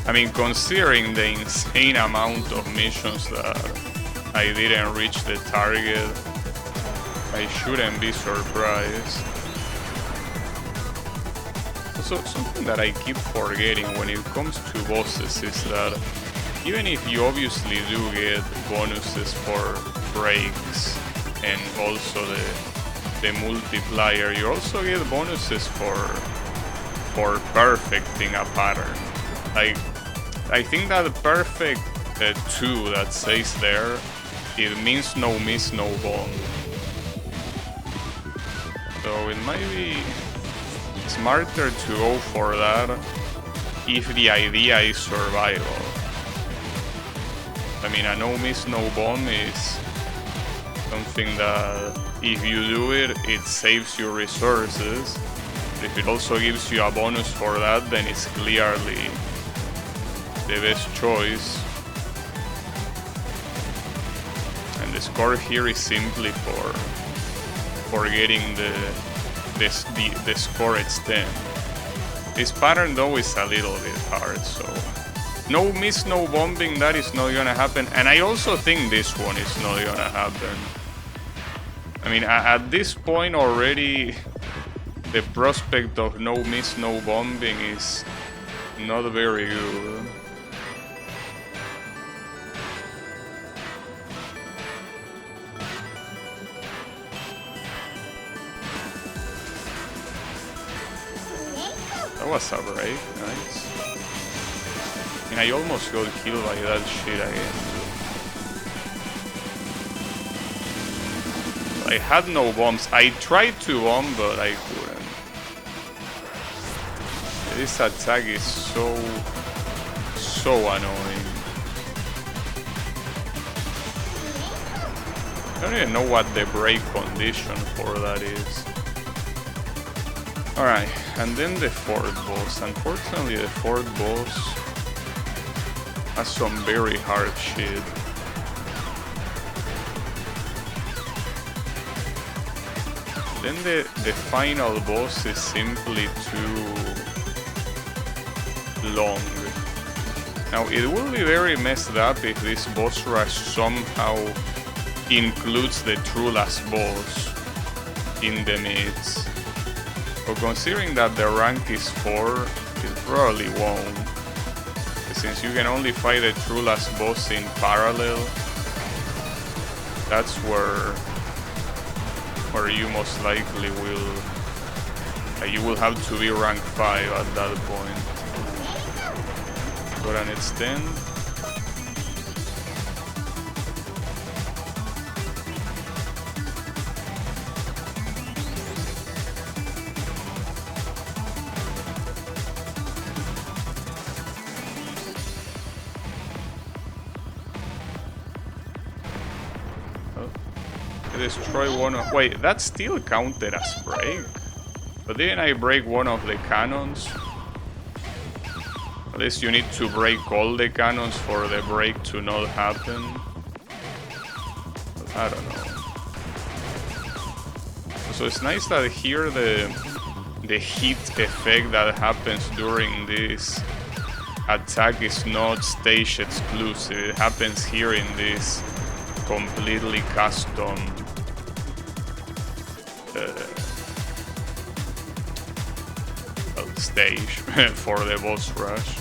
I mean, considering the insane amount of missions that I didn't reach the target, I shouldn't be surprised. So something that I keep forgetting when it comes to bosses is that even if you obviously do get bonuses for breaks and also the multiplier, you also get bonuses for perfecting a pattern. Like, I think that perfect 2 that says there, it means no miss, no bomb. So it might be smarter to go for that if the idea is survival. I mean, a no miss, no bomb is something that if you do it, it saves you resources. If it also gives you a bonus for that, then it's clearly the best choice. And the score here is simply for getting the score it's 10. This pattern though is a little bit hard, so No miss, no bombing, that is not gonna happen. And I also think this one is not gonna happen. I mean, at this point already, the prospect of no miss, no bombing is not very good. That was a break, nice. And I almost got killed by that shit again. I had no bombs. I tried to bomb, but I couldn't. This attack is so annoying. I don't even know what the break condition for that is. Alright, and then the fourth boss. Unfortunately, the fourth boss has some very hard shit. Then the final boss is simply too long. Now, it will be very messed up if this boss rush somehow includes the true last boss in the midst. But considering that the rank is 4, it probably won't. Since you can only fight the true last boss in parallel, that's where you most likely will... you will have to be rank 5 at that point. Got an extend. Destroy one of... Wait, that still counted as break? But didn't I break one of the cannons? At least you need to break all the cannons for the break to not happen. But I don't know. So it's nice that here the heat effect that happens during this attack is not stage exclusive. It happens here in this completely custom stage for the boss rush.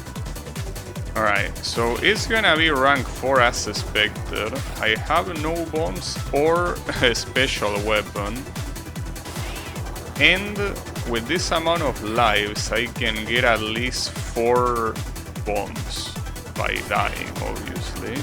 Alright, so it's gonna be rank 4 as expected. I have no bombs or a special weapon. And with this amount of lives, I can get at least 4 bombs by dying, obviously.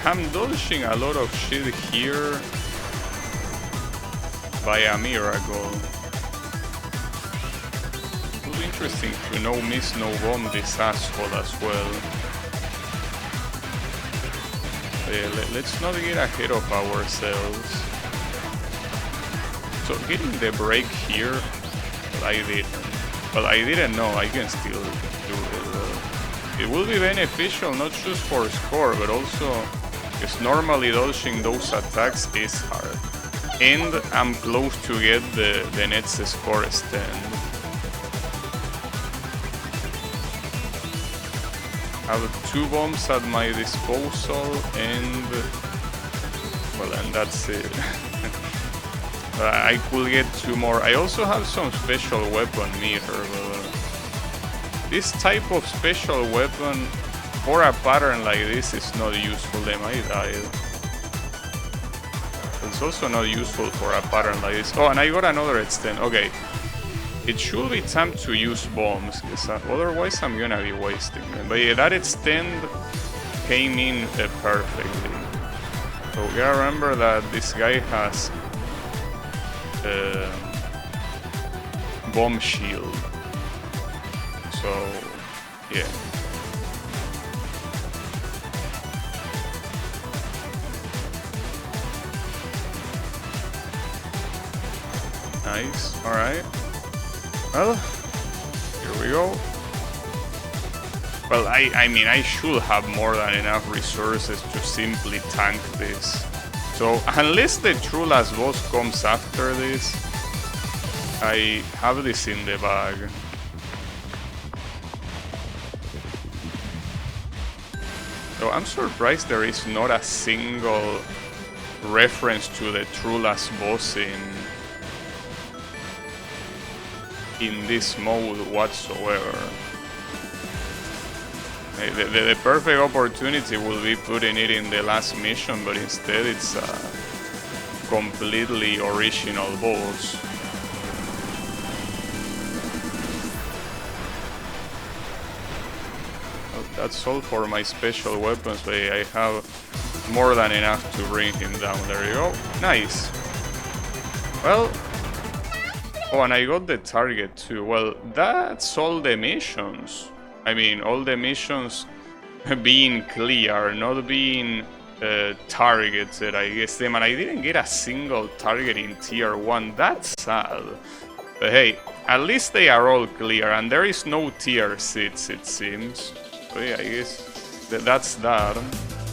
I'm dodging a lot of shit here by a miracle. It would be interesting to no miss, no bomb this asshole as well. Let's not get ahead of ourselves. So getting the break here, but I didn't. Well, I didn't know, I can still do it. It will be beneficial not just for score, but also because normally dodging those attacks is hard. And I'm close to get the next score stand. I have 2 bombs at my disposal and... well, and that's it. I could get 2 more. I also have some special weapon meter, but this type of special weapon for a pattern like this is not useful. They might die. It's also not useful for a pattern like this. Oh, and I got another extend. Okay. It should be time to use bombs, because otherwise I'm gonna be wasting them. But yeah, that extend came in perfectly. So we gotta remember that this guy has bomb shield. So, yeah. Nice, alright. Well, here we go. Well, I mean, I should have more than enough resources to simply tank this. So, unless the true last boss comes after this, I have this in the bag. So, I'm surprised there is not a single reference to the true last boss in this mode whatsoever. The perfect opportunity will be putting it in the last mission, but instead it's a completely original boss. Well, that's all for my special weapons, but I have more than enough to bring him down. There you go. Nice. Well, oh, and I got the target too. Well, that's all the missions. I mean, all the missions being clear, not being targeted, I guess them. And I didn't get a single target in tier 1. That's sad. But hey, at least they are all clear. And there is no tier 6, it seems. So yeah, I guess that's that.